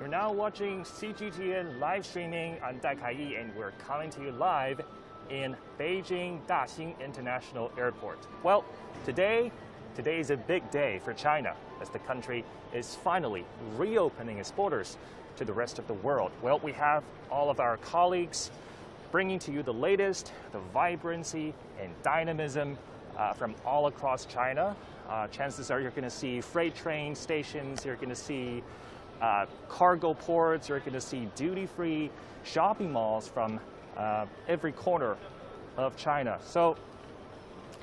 You're now watching CGTN live streaming. I'm Dai Kai, and we're coming to you live in Beijing Daxing International Airport. Well, today is a big day for China as the country is finally reopening its borders to the rest of the world. Well, we have all of our colleagues bringing to you the latest, the vibrancy and dynamism from all across China. Chances are you're going to see freight train stations, you're going to see cargo ports, you're going to see duty-free shopping malls from every corner of China. So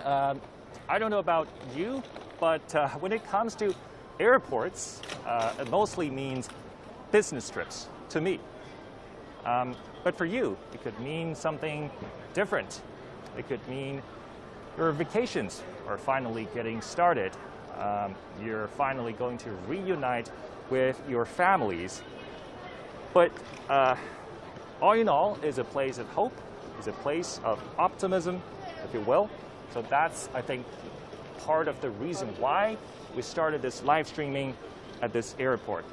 I don't know about you, but when it comes to airports, it mostly means business trips to me. But for you, it could mean something different. It could mean your vacations are finally getting started. You're finally going to reunite with your families. But all in all, is a place of hope, is a place of optimism, if you will. So that's, I think, part of the reason why we started this live streaming at this airport.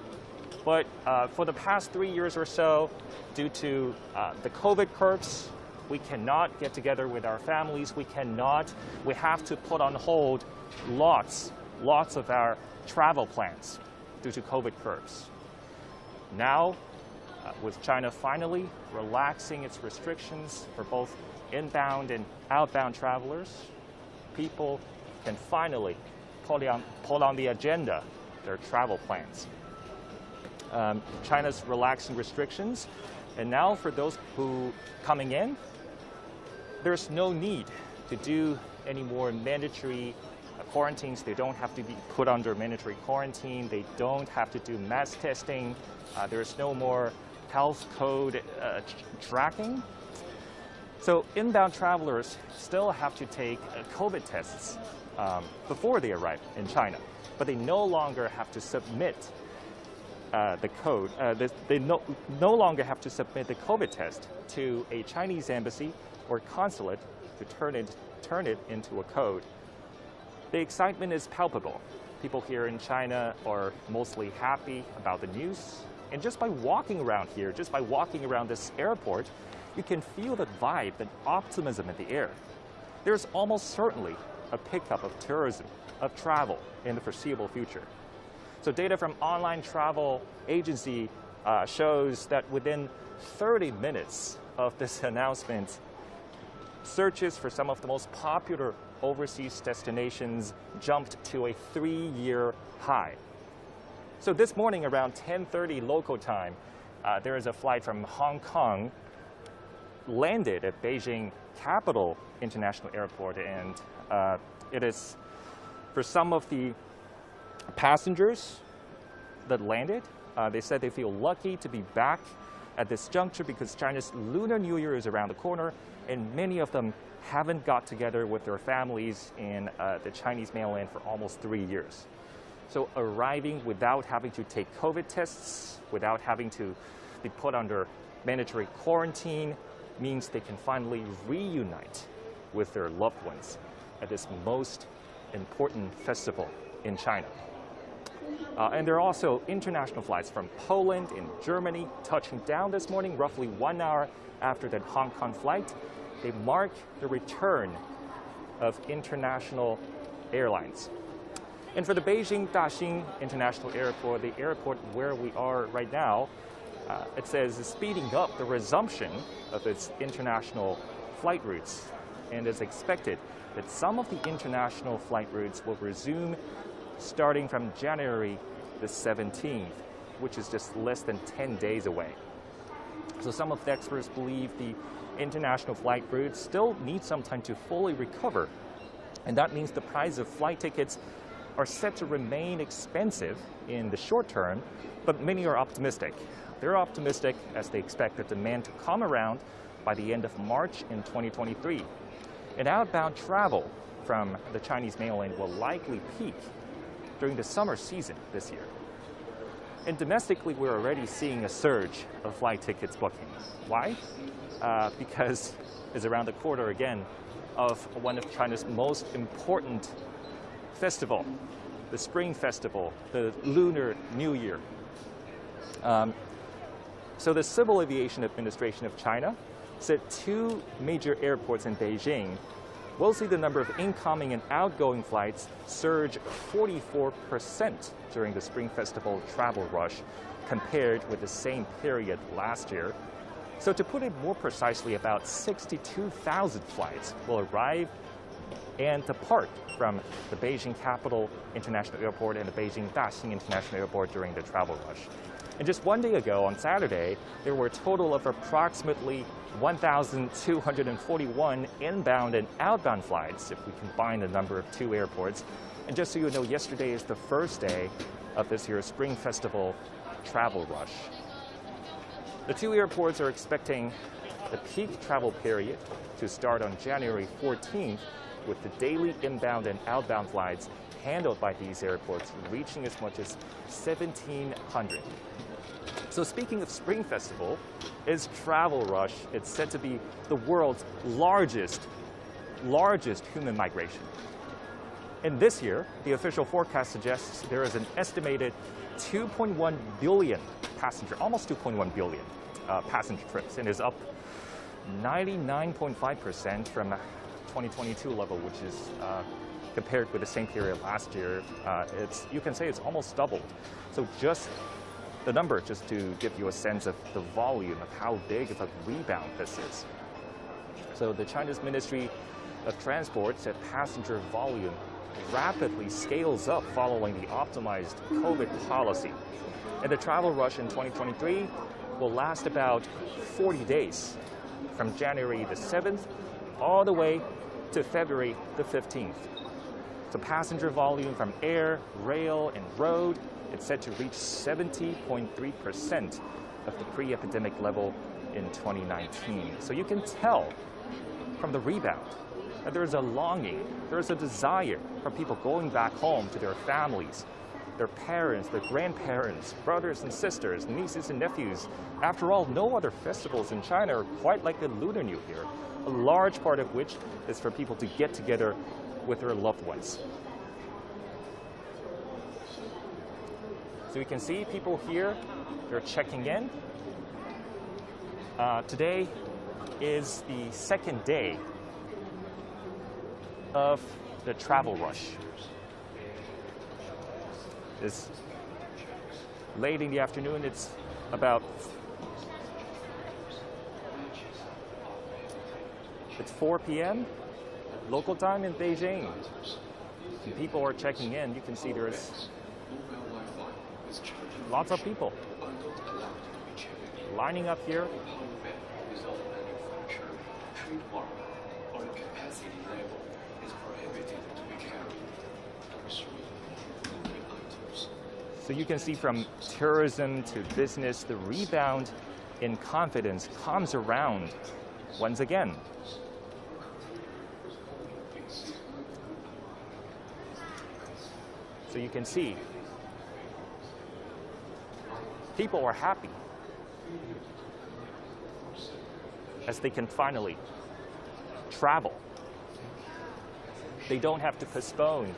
But for the past 3 years or so, due to the COVID curbs, we cannot get together with our families. We have to put on hold lots of our travel plans due to COVID curbs. Now, with China finally relaxing its restrictions for both inbound and outbound travelers, people can finally put on the agenda their travel plans. China's relaxing restrictions, and now for those who coming in, there's no need to do any more mandatory quarantines. They don't have to be put under mandatory quarantine. They don't have to do mass testing. There's no more health code tracking. So inbound travelers still have to take COVID tests before they arrive in China, but they no longer have to submit the code. They no longer have to submit the COVID test to a Chinese embassy or consulate to turn it into a code. The excitement is palpable. People here in China are mostly happy about the news. And just by walking around here, just by walking around this airport, you can feel the vibe, the optimism in the air. There's almost certainly a pickup of tourism, of travel in the foreseeable future. So data from online travel agency shows that within 30 minutes of this announcement, searches for some of the most popular overseas destinations jumped to a 3-year high. So this morning around 10:30 local time, there is a flight from Hong Kong landed at Beijing Capital International Airport, and it is for some of the passengers that landed, they said they feel lucky to be back at this juncture because China's Lunar New Year is around the corner, and many of them haven't got together with their families in the Chinese mainland for almost 3 years. So arriving without having to take COVID tests, without having to be put under mandatory quarantine, means they can finally reunite with their loved ones at this most important festival in China. And there are also international flights from Poland and Germany touching down this morning, roughly 1 hour after that Hong Kong flight. They mark the return of international airlines. And for the Beijing Daxing International Airport, the airport where we are right now, it says is speeding up the resumption of its international flight routes. And it's expected that some of the international flight routes will resume starting from January the 17th, which is just less than 10 days away. So some of the experts believe the international flight routes still need some time to fully recover. And that means the price of flight tickets are set to remain expensive in the short term, but many are optimistic. They're optimistic as they expect the demand to come around by the end of March in 2023. And outbound travel from the Chinese mainland will likely peak during the summer season this year. And domestically, we're already seeing a surge of flight tickets booking. Why? Because it's around the corner again of one of China's most important festival, the Spring Festival, the Lunar New Year. So the Civil Aviation Administration of China said 2 major airports in Beijing will see the number of incoming and outgoing flights surge 44% during the Spring Festival travel rush compared with the same period last year. So to put it more precisely, about 62,000 flights will arrive and depart from the Beijing Capital International Airport and the Beijing Daxing International Airport during the travel rush. And just one day ago, on Saturday, there were a total of approximately 1,241 inbound and outbound flights, if we combine the number of 2 airports. And just so you know, yesterday is the first day of this year's Spring Festival travel rush. The 2 airports are expecting the peak travel period to start on January 14th, with the daily inbound and outbound flights handled by these airports reaching as much as 1,700. So speaking of Spring Festival, its travel rush, it's said to be the world's largest human migration. And this year, the official forecast suggests there is an estimated 2.1 billion passenger, almost 2.1 billion passenger trips, and is up 99.5% from 2022 level, which is compared with the same period last year. You can say it's almost doubled. So just the number, just to give you a sense of the volume of how big of a rebound this is. So the China's Ministry of Transport said passenger volume rapidly scales up following the optimized COVID policy. And the travel rush in 2023 will last about 40 days, from January the 7th all the way to February the 15th. So passenger volume from air, rail, and road, it's set to reach 70.3% of the pre-epidemic level in 2019. So you can tell from the rebound that there is a longing, there is a desire for people going back home to their families, their parents, their grandparents, brothers and sisters, nieces and nephews. After all, no other festivals in China are quite like the Lunar New Year, a large part of which is for people to get together with their loved ones. So you can see people here, they're checking in. Today is the second day of the travel rush. It's late in the afternoon, it's about 4 p.m. local time in Beijing. And people are checking in. You can see there's lots of people lining up here. So you can see from tourism to business, the rebound in confidence comes around once again. So you can see people are happy as they can finally travel. They don't have to postpone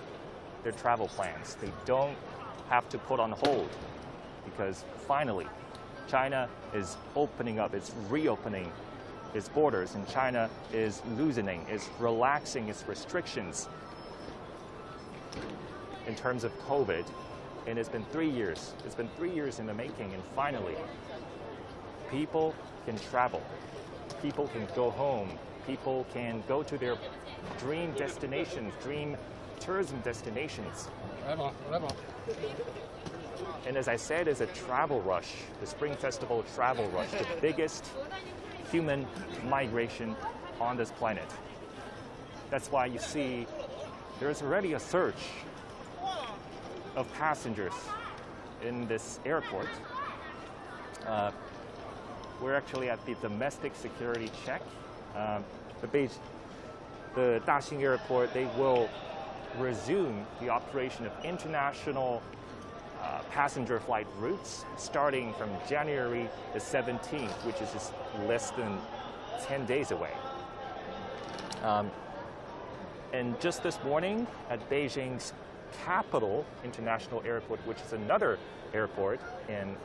their travel plans. They don't have to put on hold, because finally China is opening up, it's reopening its borders, and China is loosening, is relaxing its restrictions in terms of COVID. And it's been 3 years. It's been 3 years in the making, and finally, people can travel. People can go home. People can go to their dream destinations, dream tourism destinations. And as I said, it's a travel rush, the Spring Festival travel rush, the biggest human migration on this planet. That's why you see there's already a surge of passengers in this airport. We're actually at the domestic security check. The Daxing Airport, they will resume the operation of international passenger flight routes starting from January the 17th, which is just less than 10 days away. And just this morning at Beijing's Capital International Airport, which is another airport in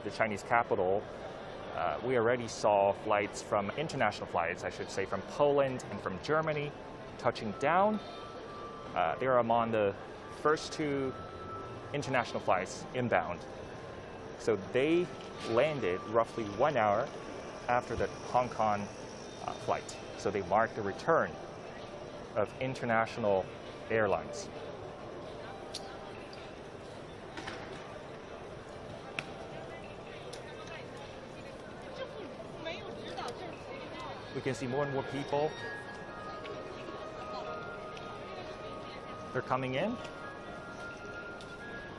the Chinese capital, we already saw flights from international flights, I should say, from Poland and from Germany touching down. They are among the first two international flights inbound. So they landed roughly 1 hour after the Hong Kong flight. So they marked the return of international airlines. We can see more and more people. They're coming in.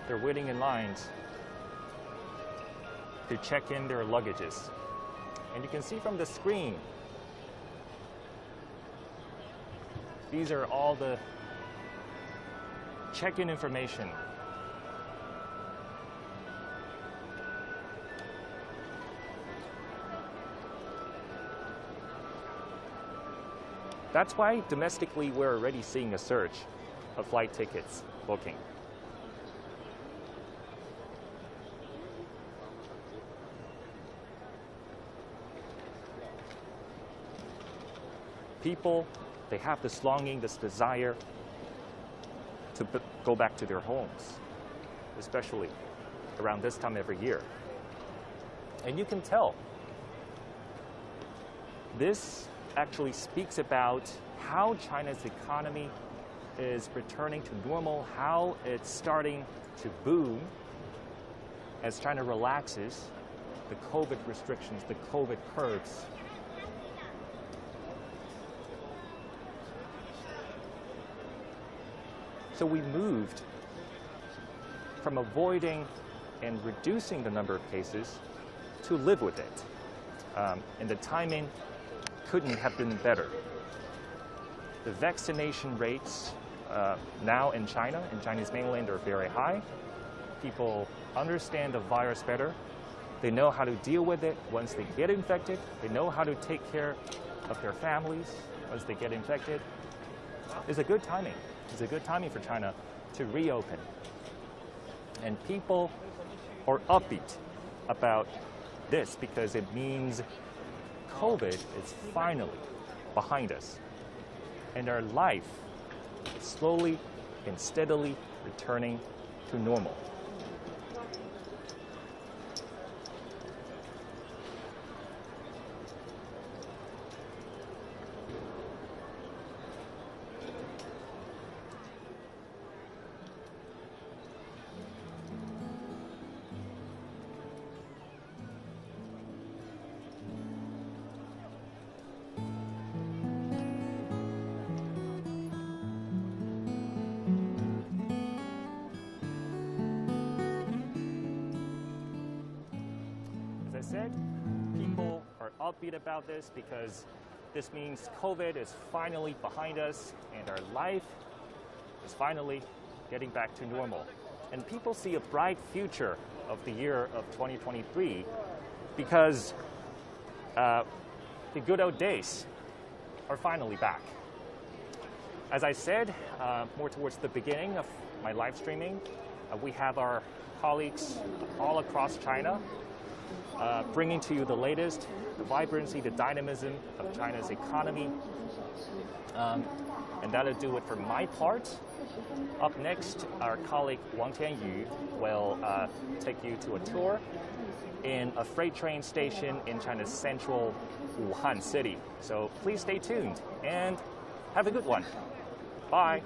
They're waiting in lines to check in their luggages. And you can see from the screen, these are all the check-in information. That's why domestically we're already seeing a surge of flight tickets booking. People, they have this longing, this desire to go back to their homes, especially around this time every year. And you can tell this actually speaks about how China's economy is returning to normal, how it's starting to boom as China relaxes the COVID restrictions, the COVID curbs. So we moved from avoiding and reducing the number of cases to live with it. And the timing couldn't have been better. The vaccination rates now in China, in Chinese mainland, are very high. People understand the virus better. They know how to deal with it once they get infected. They know how to take care of their families once they get infected. It's a good timing. It's a good timing for China to reopen. And people are upbeat about this because it means COVID is finally behind us. And our life is slowly and steadily returning to normal. As I said, people are upbeat about this because this means COVID is finally behind us and our life is finally getting back to normal. And people see a bright future of the year of 2023 because the good old days are finally back. As I said, more towards the beginning of my live streaming, we have our colleagues all across China bringing to you the latest, the vibrancy, the dynamism of China's economy. And that'll do it for my part. Up next, our colleague Wang Tianyu will take you to a tour in a freight train station in China's central Wuhan city. So please stay tuned and have a good one. Bye.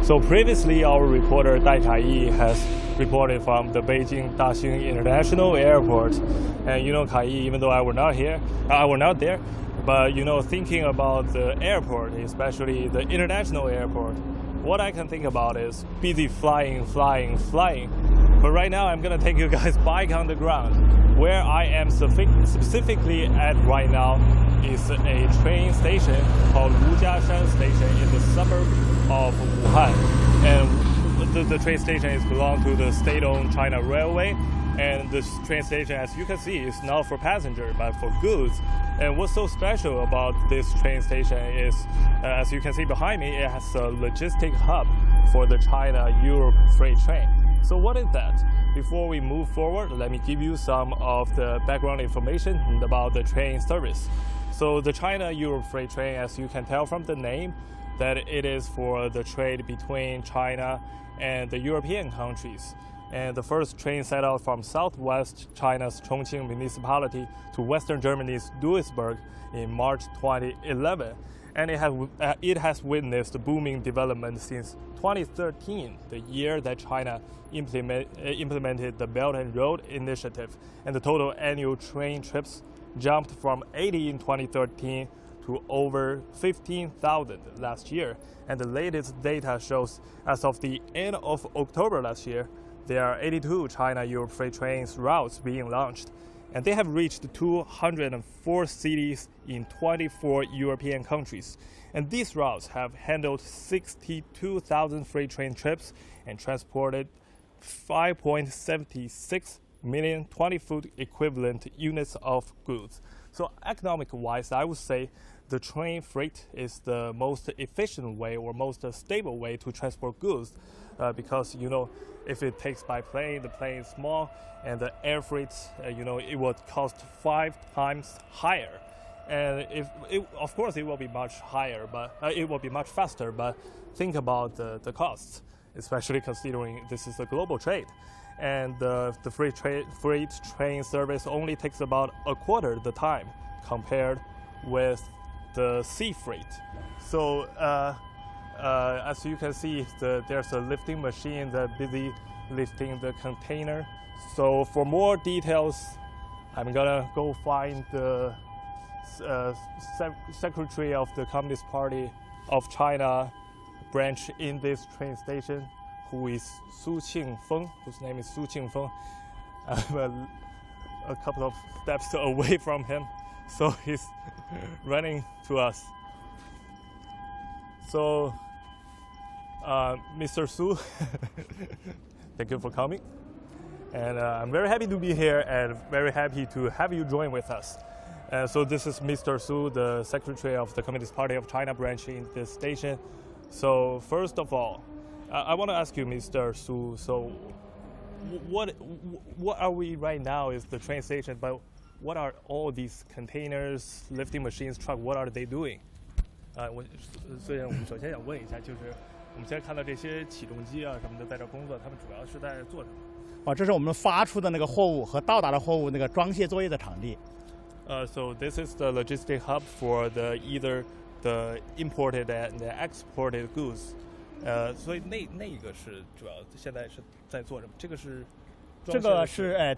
So previously, our reporter Dai Kai has reported from the Beijing Daxing International Airport, and you know, Kai, even though I were not there, but you know, thinking about the airport, especially the international airport, what I can think about is busy flying. But right now, I'm gonna take you guys back on the ground. Where I am specifically at right now is a train station called Wujiashan Station in the suburb of Wuhan. And the train station is belong to the state-owned China Railway. And this train station, as you can see, is not for passenger, but for goods. And what's so special about this train station is, as you can see behind me, it has a logistic hub for the China-Europe freight train. So what is that? Before we move forward, let me give you some of the background information about the train service. So the China-Europe freight train, as you can tell from the name, that it is for the trade between China and the European countries. And the first train set out from southwest China's Chongqing municipality to western Germany's Duisburg in March 2011. And it has witnessed booming development since 2013, the year that China implemented the Belt and Road Initiative. And the total annual train trips jumped from 80 in 2013 to over 15,000 last year. And the latest data shows, as of the end of October last year, there are 82 China-Europe freight trains routes being launched, and they have reached 204 cities in 24 European countries. And these routes have handled 62,000 freight train trips and transported 5.76 million 20-foot equivalent units of goods. So economic-wise, I would say the train freight is the most efficient way or most stable way to transport goods, because you know, if it takes by plane, the plane is small, and the air freight, you know, it would cost 5 times higher. And of course, it will be much higher, but it will be much faster. But think about the costs, especially considering this is a global trade, and the freight train service only takes about a quarter the time compared with the sea freight. So as you can see, there's a lifting machine that busy lifting the container. So for more details, I'm gonna go find the secretary of the Communist Party of China branch in this train station, who is Su Qingfeng, whose name is Su Qingfeng. I'm a couple of steps away from him, so he's running to us. So, Mr. Su, thank you for coming. And I'm very happy to be here and very happy to have you join with us. So this is Mr. Su, the Secretary of the Communist Party of China branch in this station. So first of all, I want to ask you, Mr. Su, so what are we right now is the train station, but what are all these containers, lifting machines, truck, what are they doing? 所以我们首先想问一下，就是我们现在看到这些起重机啊什么的在这工作，他们主要是在做什么？这是我们发出的那个货物和到达的货物那个装卸作业的场地。So this is the logistic hub for either the imported and the exported goods. 所以那个是主要现在是在做什么？这个是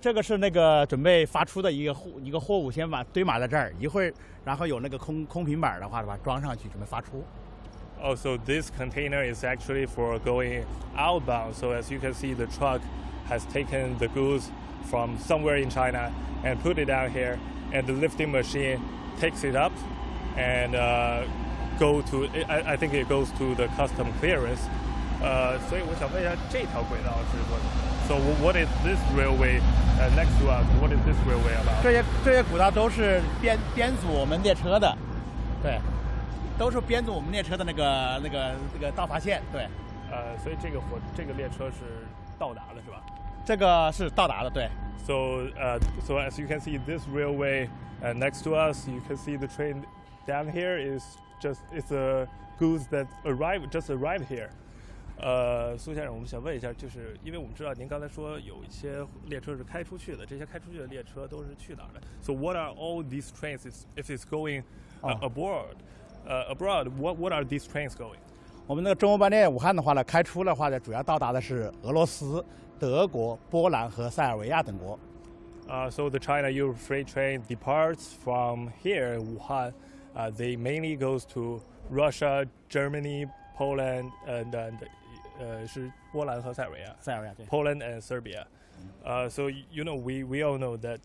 这个是那个准备发出的一个货物，先把堆码在这儿，一会儿然后有那个空平板的话，把它装上去，准备发出。Oh, so this container is actually for going outbound. So as you can see, the truck has taken the goods from somewhere in China and put it down here, and the lifting machine takes it up and I think it goes to the custom clearance. 所以我想问一下，这条轨道是做什么？ So what is this railway next to us? What is this railway about? 这些轨道都是编组我们列车的，对，都是编组我们列车的那个到达线，对。所以这个列车是到达了是吧？这个是到达的，对。So as you can see, this railway next to us, you can see the train down here it's goods that just arrived here. 苏先生，我们想问一下，就是因为我们知道您刚才说有一些列车是开出去的，这些开出去的列车都是去哪儿的 ？So what are all these trains if it's going abroad? Abroad, what are these trains going? 我们那个中欧班列武汉的话呢，开出的话呢，主要到达的是俄罗斯、德国、波兰和塞尔维亚等国。So the China-Europe freight train departs from here in Wuhan. They mainly goes to Russia, Germany, Poland, and 是波兰和塞尔维亚。塞尔维亚对。Poland and Serbia. So you know we all know that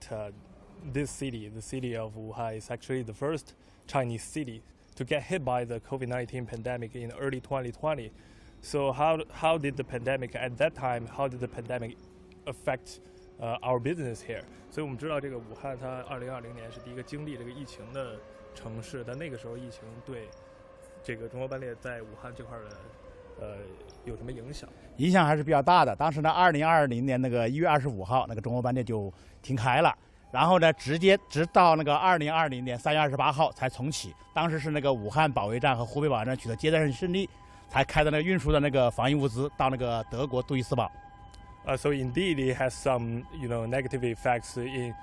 this city, the city of Wuhan, is actually the first Chinese city to get hit by the COVID-19 pandemic in early 2020. So how did the pandemic at that time? How did the pandemic affect our business here? 所以我们知道这个武汉，它2020年是第一个经历这个疫情的城市，但那个时候疫情对这个中欧班列在武汉这块的有什么影响？影响还是比较大的。当时呢，2020年那个1月25号，那个中欧班列就停开了。然后呢，直到那个2020年3月28号才重启。当时是那个武汉保卫战和湖北保卫战取得阶段性胜利，才开的那个运输的那个防疫物资到那个德国杜伊斯堡。So indeed, it has some negative effects in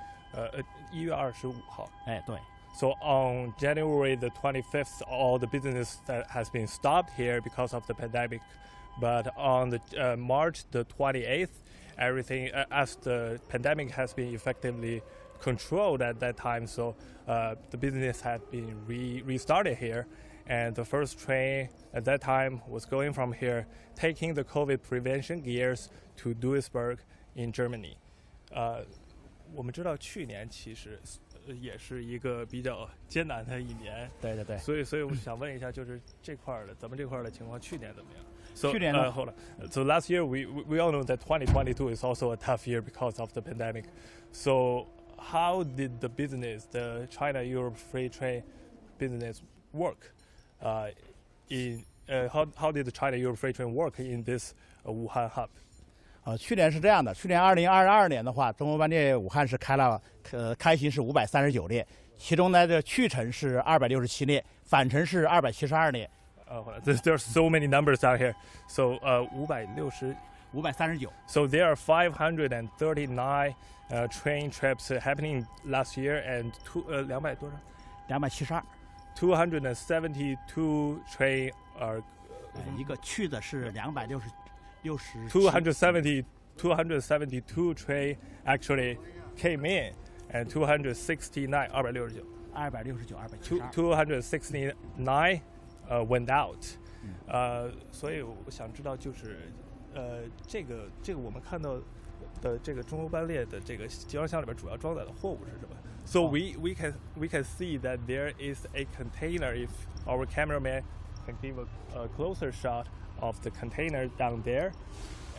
1月25号。哎，对。So on January the 25th, all the business that has been stopped here because of the pandemic. But on the March the 28th, everything as the pandemic has been effectively controlled at that time, so the business had been restarted here, and the first train at that time was going from here, taking the COVID prevention gears to Duisburg in Germany. 我们知道去年其实也是一个比较艰难的一年，对对对。所以我想问一下，就是这块的咱们这块的情况，去年怎么样？So hold on. So last year we all know that 2022 is also a tough year because of the pandemic. So how did the business, the China-Europe freight train business work? How did the China-Europe freight train work in this Wuhan hub? 去年是这样的，去年2022年的话，中欧班列武汉是开行是539列，其中呢这去程是267列，返程是272列。There's so many numbers out here. So 539. So there are 539 train trips happening last year, and 200多少？272。272 train are. 一个去的是262 272 train actually came in, and 269 269 went out. 所以我想知道就是这个我们看到的这个中欧班列的这个集装箱里边主要装载的货物是什么？ So we can see that there is a container. If our cameraman can give a closer shot of the container down there,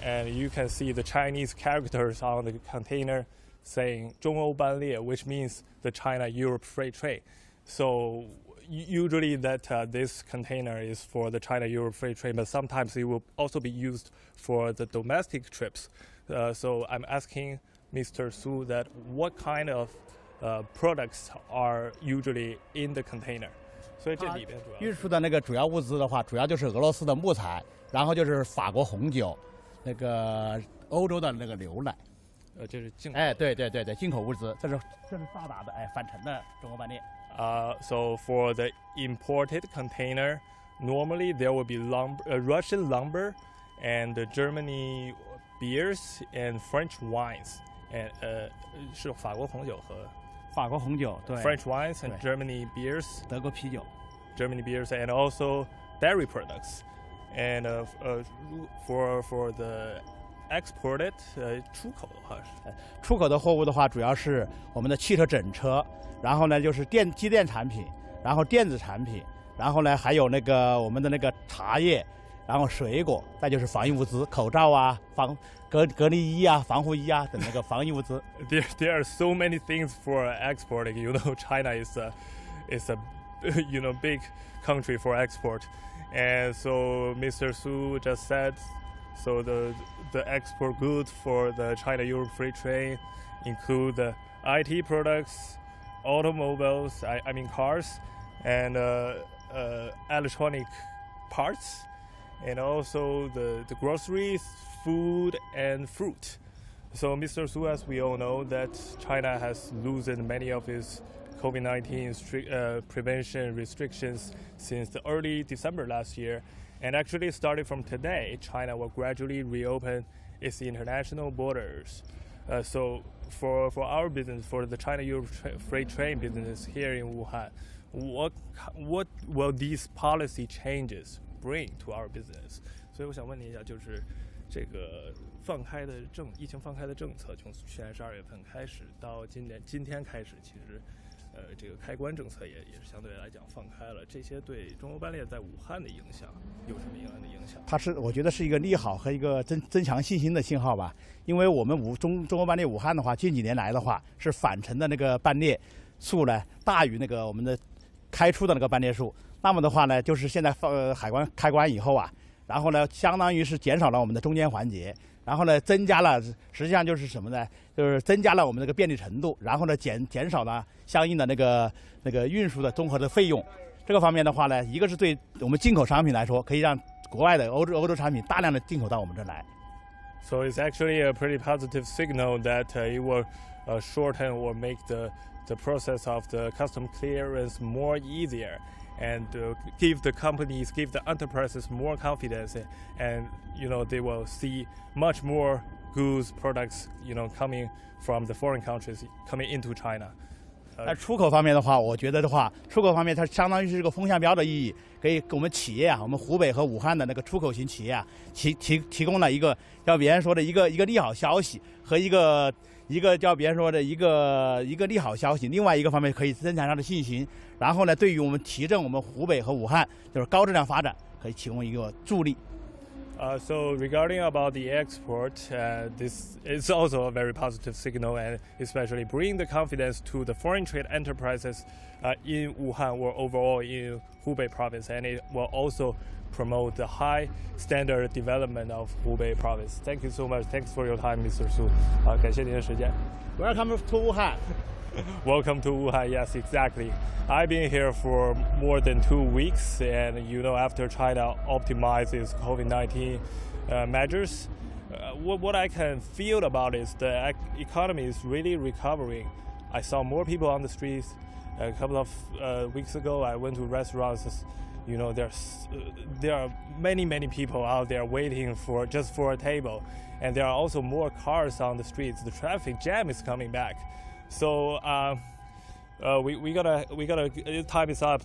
and you can see the Chinese characters on the container saying 中欧班列, which means the China-Europe freight train. So usually that this container is for the China-Europe freight train, but sometimes it will also be used for the domestic trips. So I'm asking Mr. Su that what kind of products are usually in the container. 所以这里边主要运输的那个主要物资的话，主要就是俄罗斯的木材，然后就是法国红酒，那个欧洲的那个牛奶。这是进口。哎，对，进口物资，这是到达的返程的中欧班列。So for the imported container, normally there will be Russian lumber and Germany beers and French wines. And 是法国红酒和法国红酒，对 French wines and Germany beers, 德国啤酒 Germany beers, and also dairy products. And for the exported 出口的话是出口的货物的话，主要是我们的汽车整车，然后呢就是机电产品，然后电子产品，然后呢还有那个我们的那个茶叶，然后水果，再就是防疫物资，口罩啊、隔离衣啊、防护衣啊等那个防疫物资。There are so many things for exporting. You know, China is a big country for export, and so Mr. Su just said, so the export goods for the China-Europe freight train include the IT products, automobiles, I mean cars, and electronic parts, and also the groceries, food, and fruit. So Mr. Su, as we all know, that China has loosened many of its COVID-19 prevention restrictions since the early December last year. And actually, starting from today, China will gradually reopen its international borders. So for our business, for the China-Europe freight train business here in Wuhan, what will these policy changes bring to our business? 所以我想问您一下，就是这个疫情放开的政策，从去年12月份开始到今天开始，其实这个开关政策也是相对来讲放开了，这些对中欧班列在武汉的影响有什么样的影响？我觉得是一个利好和一个增强信心的信号吧。因为我们中欧班列武汉的话，近几年来的话是返程的那个班列数呢大于那个我们的开出的那个班列数。那么的话呢，就是现在海关开关以后啊，然后呢，相当于是减少了我们的中间环节。然后呢，增加了，实际上就是什么呢？就是增加了我们这个便利程度，然后呢，减少了相应的那个运输的综合的费用。这个方面的话呢，一个是对我们进口商品来说，可以让国外的欧洲产品大量的进口到我们这来。So it's actually a pretty positive signal that it will shorten or make the process of the custom clearance more easier. And give the companies, give the enterprises more confidence, and they will see much more goods products coming from the foreign countries coming into China. 出口方面的话，我觉得的话，出口方面它相当于是这个风向标的意义，可以给我们企业啊，我们湖北和武汉的那个出口型企业啊，提供了一个叫别人说的一个利好消息和一个叫别人说的一个利好消息。另外一个方面可以增强它的信心，然后呢，对于我们提振我们湖北和武汉就是高质量发展，可以提供一个助力。So regarding about the export, this is also a very positive signal, and especially bring the confidence to the foreign trade enterprises in Wuhan or overall in Hubei province, and it will also promote the high standard development of Hubei province. Thank you so much. Thanks for your time, Mr. Su. 感谢您的时间。Welcome to Wuhan. Welcome to Wuhan. Yes, exactly. I've been here for more than 2 weeks, and after China optimizes COVID-19 measures, what I can feel about is the economy is really recovering. I saw more people on the streets. A couple of weeks ago, I went to restaurants. There are many people out there waiting for a table, and there are also more cars on the streets. The traffic jam is coming back. So we gotta time is up.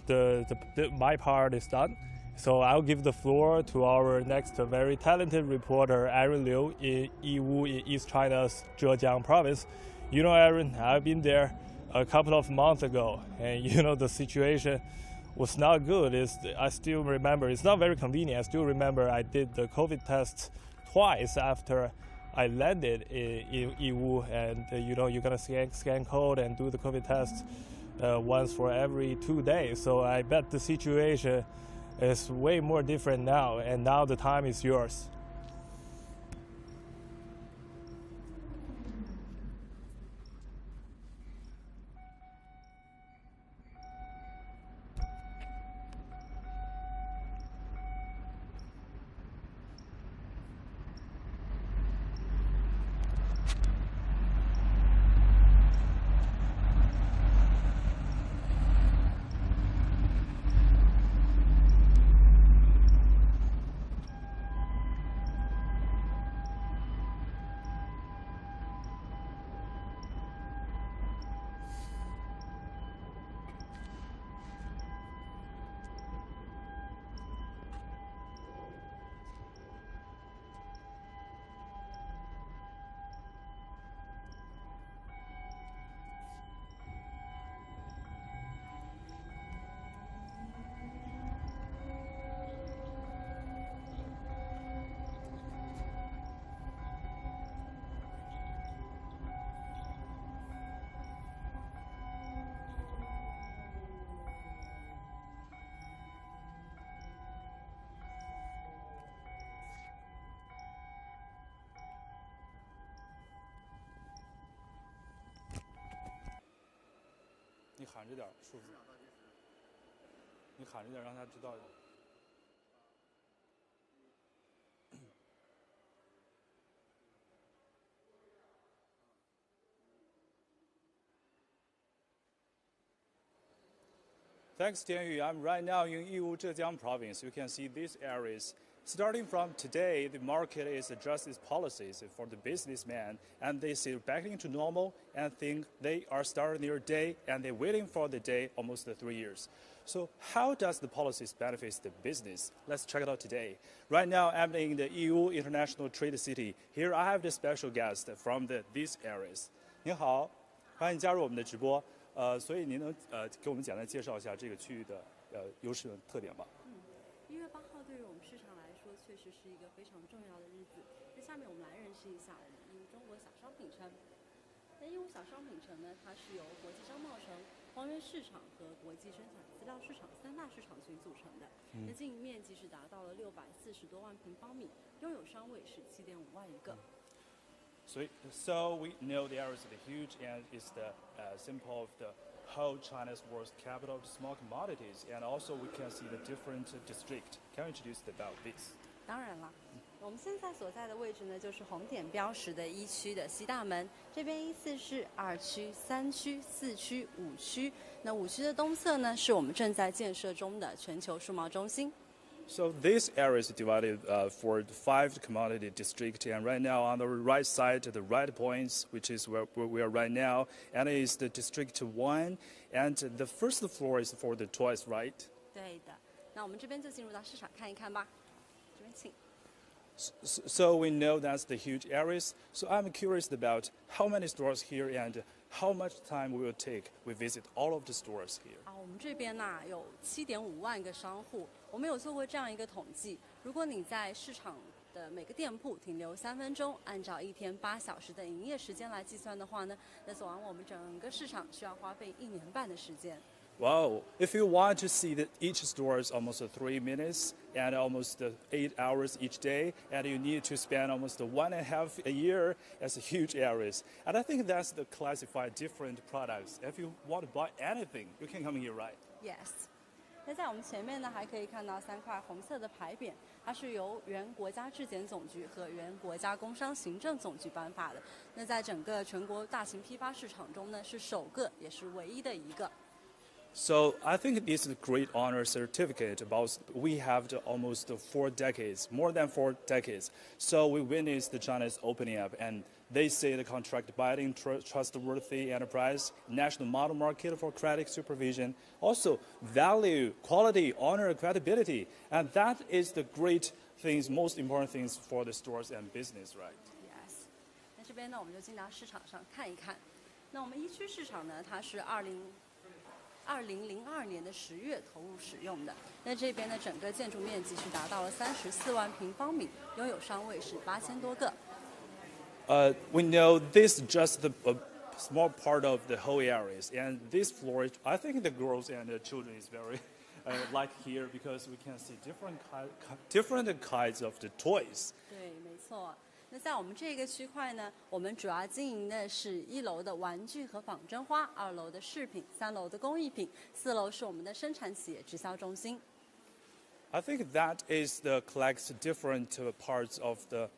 My part is done. So I'll give the floor to our next very talented reporter, Aaron Liu in Yiwu in East China's Zhejiang province. Aaron, I've been there a couple of months ago, and the situation was not good. I still remember it's not very convenient. I still remember I did the COVID test twice after I landed in Yiwu, and you're gonna scan code and do the COVID test once for every 2 days. So I bet the situation is way more different now, and now the time is yours.你喊着点数字，你喊着点让他知道。Thanks, Tianyu. I'm right now in Yiwu, Zhejiang province. You can see these areas. Starting from today, the market is adjusting its policies for the businessmen, and they see back into normal and think they are starting their day, and they're waiting for the day almost 3 years. So how does the policies benefit the business? Let's check it out today. Right now, I'm in the Yiwu International Trade City. Here I have the special guest from these areas. 您好，欢迎加入我们的直播。所以您能给我们简单介绍一下这个区域的优势和特点吗？1月8号对于我们市场来说，确实是一个非常重要的日子。那下面我们来认识一下我们义乌中国小商品城。那义乌小商品城呢，它是由国际商贸城、荒原市场和国际生产资料市场3大市场群组成的。那经营面积是达到了640多万平方米，拥有商位是7.5万一个。So we know the area is huge and it's the symbol of the whole China's world's capital of small commodities, and also we can see the different district. Can you introduce about this? 当然了，我们现在所在的位置呢，就是红点标识的1区的西大门，这边依次是2区、3区、4区、5区。那5区的东侧呢，是我们正在建设中的全球数贸中心。So this area is divided for 5 commodity districts, and right now on the right side, the right points, which is where we are right now, and it is the District 1, and the first floor is for the toys, right? 对的，那我们这边就进入到市场看一看吧。这边请。So we know that's the huge areas. So I'm curious about how many stores here and how much time we will take. We visit all of the stores here. 我们这边呢有7.5万个商户，我们有做过这样一个统计，如果你在市场的每个店铺停留3分钟，按照1天8小时的营业时间来计算的话呢，那走完我们整个市场需要花费1年半的时间。Wow! If you want to see that each store is almost 3 minutes and almost 8 hours each day, and you need to spend almost 1.5 a year, that's huge areas. And I think that's the classify different products. If you want to buy anything, you can come here, right? Yes. 那在我们前面呢，还可以看到3块红色的牌匾，它是由原国家质检总局和原国家工商行政总局颁发的。那在整个全国大型批发市场中呢，是首个也是唯一的一个。So I think this is a great honor certificate. About we have almost 4 decades, more than 4 decades. So we witnessed the China's opening up, and they say the contract binding, trustworthy enterprise, national model market for credit supervision, also value, quality, honor, credibility, and that is the great things, most important things for the stores and business, right? Yes. 那这边呢，我们就进到市场上看一看。那我们1区市场呢，它是2002年的10月投入使用的。那这边的整个建筑面积是达到了34万平方米，拥有商位是8000多个。We know this is just a small part of the whole areas, and this floor, I think the girls and the children is very like here because we can see different kinds of the toys. 对，没错。那在我们这个区块呢，我们主要经营的是1楼的玩具和仿真花，2楼的饰品，3楼的工艺品，4楼是我们的生产企业直销中心。I think that is the collects different parts of the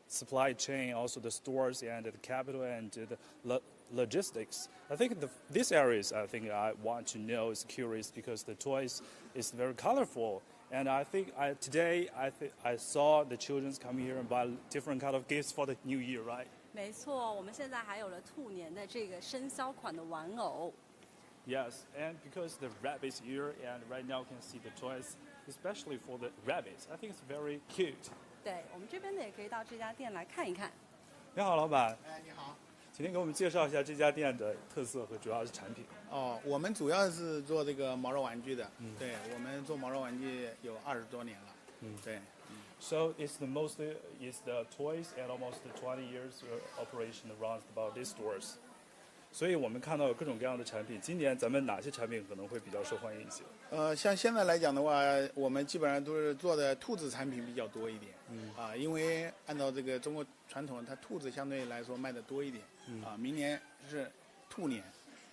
supply chain, also the stores and the capital and the logistics. I think these areas, I think I want to know is curious because the toys is very colorful. And I think today I saw the children come here and buy different kind of gifts for the new year, right? 没错，我们现在还有了兔年的这个生肖款的玩偶。Yes, and because the rabbit's here, and right now you can see the toys, especially for the rabbits. I think it's very cute. 对，我们这边呢也可以到这家店来看一看。你好，老板。你好。请您给我们介绍一下这家店的特色和主要的产品。我们主要是做这个毛绒玩具的。对，我们做毛绒玩具有20多年了。对。So it's the toys and almost 20 years operation runs about these stores. 所以我们看到有各种各样的产品。今年咱们哪些产品可能会比较受欢迎一些？像现在来讲的话，我们基本上都是做的兔子产品比较多一点。因为按照这个中国传统，它兔子相对来说卖的多一点。明年是兔年。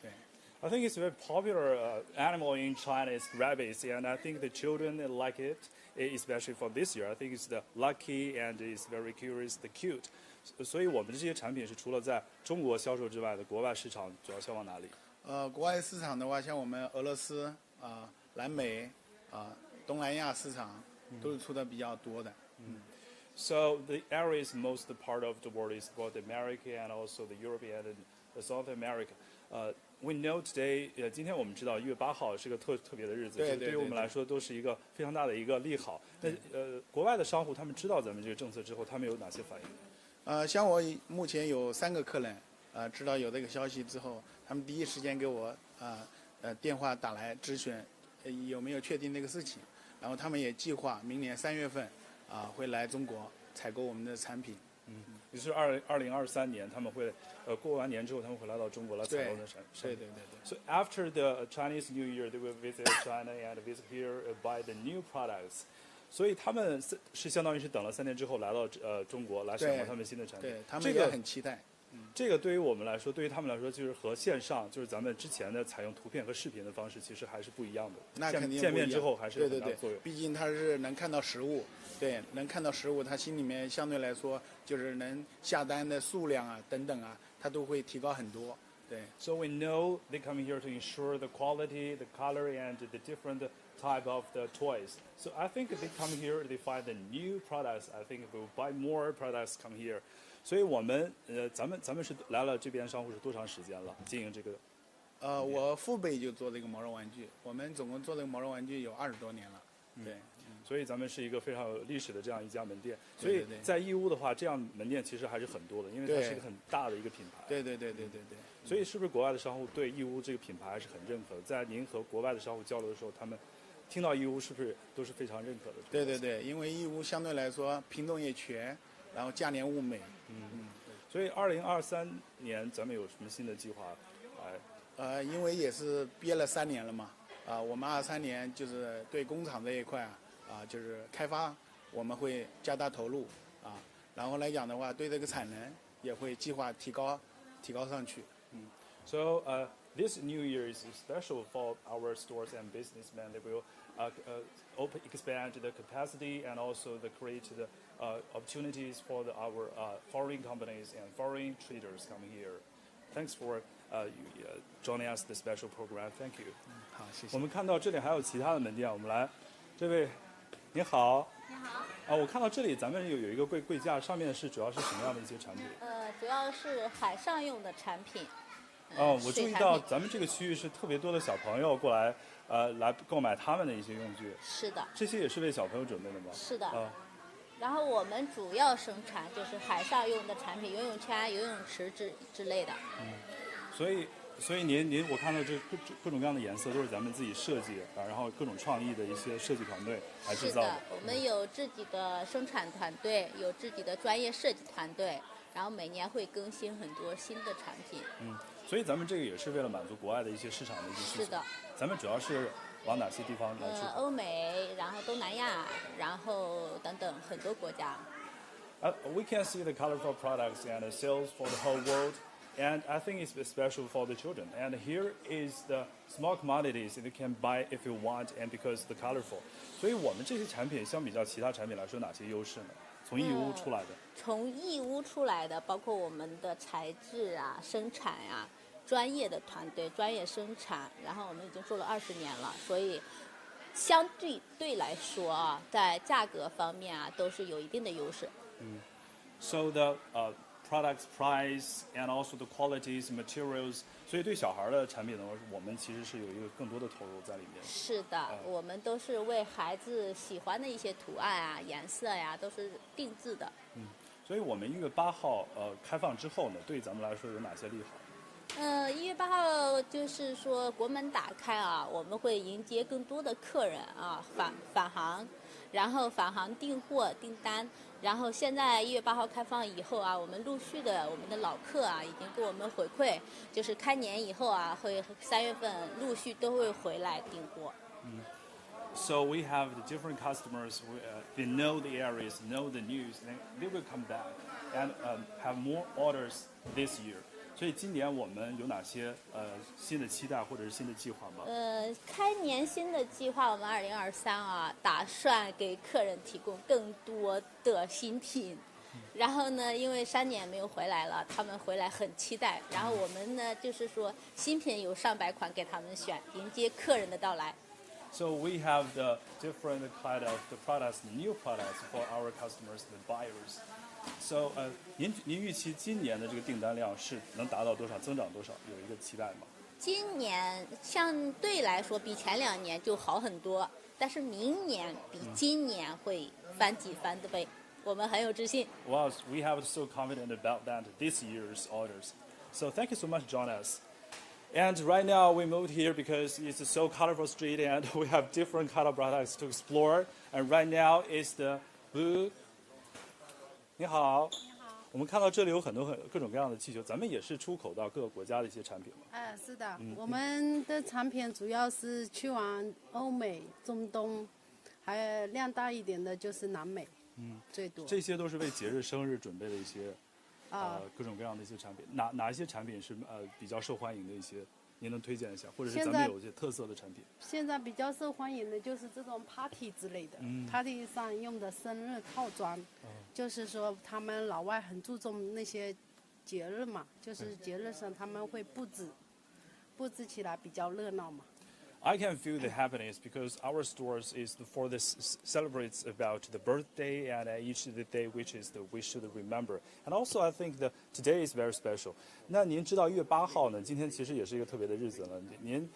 对。I think it's a very popular animal in China is rabbits, and I think the children like it, especially for this year. I think it's the lucky and it's very curious, the cute. 所以我们的这些产品是除了在中国销售之外的国外市场主要销往哪里？国外市场的话，像我们俄罗斯、南美东南亚市场都是出的比较多的。So the areas most part of the world is both America and also the Europe and the South America. We know today，今天我们知道1月8号是个特别的日子，对对于我们来说都是一个非常大的一个利好。那国外的商户他们知道咱们这个政策之后，他们有哪些反应？像我目前有3个客人，知道有这个消息之后，他们第一时间给我电话打来咨询，有没有确定这个事情，然后他们也计划明年3月份会来中国采购我们的产品。也是2023年，他们会过完年之后，他们会来到中国来采购的产品。对。So after the Chinese New Year, they will visit China and visit here buy the new products. 所以他们是相当于是等了3年之后来到中国来选购他们新的产品。对，他们也很期待。这个对于我们来说，对于他们来说，就是和线上就是咱们之前的采用图片和视频的方式，其实还是不一样的。那肯定不一样。见面之后还是有很大的作用。毕竟他是能看到实物，对，能看到实物，他心里面相对来说就是能下单的数量啊等等啊，他都会提高很多。对。So we know they come here to ensure the quality, the color, and the different type of the toys. So I think they come here, they find the new products. I think we will buy more products come here. 所以我们咱们是来了这边商户是多长时间了？经营这个？我父辈就做这个毛绒玩具，我们总共做这个毛绒玩具有20多年了。对。所以咱们是一个非常有历史的这样一家门店。所以在义乌的话，这样门店其实还是很多的，因为它是一个很大的一个品牌。对。所以是不是国外的商户对义乌这个品牌还是很认可的？在您和国外的商户交流的时候，他们听到义乌是不是都是非常认可的？对，因为义乌相对来说品种也全，然后价廉物美。所以2023年咱们有什么新的计划？因为也是憋了3年了嘛，我们23年就是对工厂这一块就是开发，我们会加大投入然后来讲的话，对这个产能也会计划提高上去。So this New Year is special for our stores and businessmen. They will expand the capacity and also create the opportunities for our foreign companies and foreign traders coming here. Thanks for joining us the special program. Thank you. 好，谢谢。我们看到这里还有其他的门店，我们来，这位，您好。你好。我看到这里咱们有一个柜架，上面主要是什么样的一些产品？主要是海上用的产品。我注意到咱们这个区域是特别多的小朋友过来，来购买他们的一些用具。是的。这些也是为小朋友准备的吗？是的。然后我们主要生产就是海上用的产品，游泳圈、游泳池之类的。所以您我看到这各种各样的颜色都是咱们自己设计然后各种创意的一些设计团队来制造的。是的，我们有自己的生产团队，有自己的专业设计团队，然后每年会更新很多新的产品。所以咱们这个也是为了满足国外的一些市场的一些需求。是的。咱们主要是往哪些地方来出口？欧美，然后东南亚，然后等等很多国家。We can see the colorful products and the sales for the whole world, and I think it's special for the children. And here is the small commodities you can buy if you want, and because the colorful. 所以我们这些产品相比较其他产品来说，哪些优势呢？从义乌出来的。从义乌出来的，包括我们的材质生产专业的团队、专业生产，然后我们已经做了20年了，所以相对来说在价格方面都是有一定的优势。So the products price and also the qualities materials， 所以对小孩的产品呢，我们其实是有一个更多的投入在里面。是的，我们都是为孩子喜欢的一些图案颜色都是定制的。所以我们1月8号开放之后呢，对咱们来说有哪些利好？1月8号就是说国门打开我们会迎接更多的客人返航，然后返航订货订单，然后现在1月8号开放以后我们陆续的我们的老客已经给我们回馈，就是开年以后会3月份陆续都会回来订货。So we have the different customers. They know the areas, know the news, and they will come back and have more orders this year. 所以今年我们有哪些新的期待或者是新的计划吗？开年新的计划，我们2023打算给客人提供更多的新品。然后呢，因为3年没有回来了，他们回来很期待。然后我们呢，就是说新品有上百款给他们选，迎接客人的到来。So we have the different kind of the products, the new products for our customers, the buyers. So 您预期今年的这个订单量是能达到多少，增长多少？有一个期待吗？今年相对来说比前2年就好很多，但是明年比今年会翻几番的倍，我们很有自信。Well, we have so confident about that this year's orders. So thank you so much, join us. And right now we moved here because it's a so colorful street and we have different kind of products to explore. And right now is the blue. 你好。我们看到这里有很多各种各样的气球，咱们也是出口到各个国家的一些产品嘛。是的，我们的产品主要是去往欧美、中东，还有量大一点的就是南美，最多。这些都是为节日、生日准备的一些各种各样的一些产品。哪一些产品是比较受欢迎的一些？您能推荐一下，或者是咱们有一些特色的产品？现在比较受欢迎的就是这种 party 之类的，party 上用的生日套装，就是说他们老外很注重那些节日嘛，就是节日上他们会布置起来比较热闹嘛。I can feel the happiness because our stores is for this celebrates about the birthday and each the day which is the we should remember. And also I think the today is very special. 那您知道1月8号呢？今天其实也是一个特别的日子了。您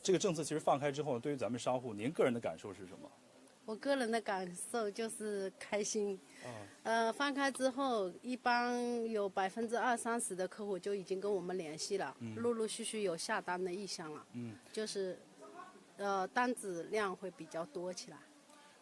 这个政策其实放开之后，对于咱们商户，您个人的感受是什么？我个人的感受就是开心。放开之后，一般有20-30%的客户就已经跟我们联系了，陆陆续续有下单的意向了。就是。单子量会比较多起来。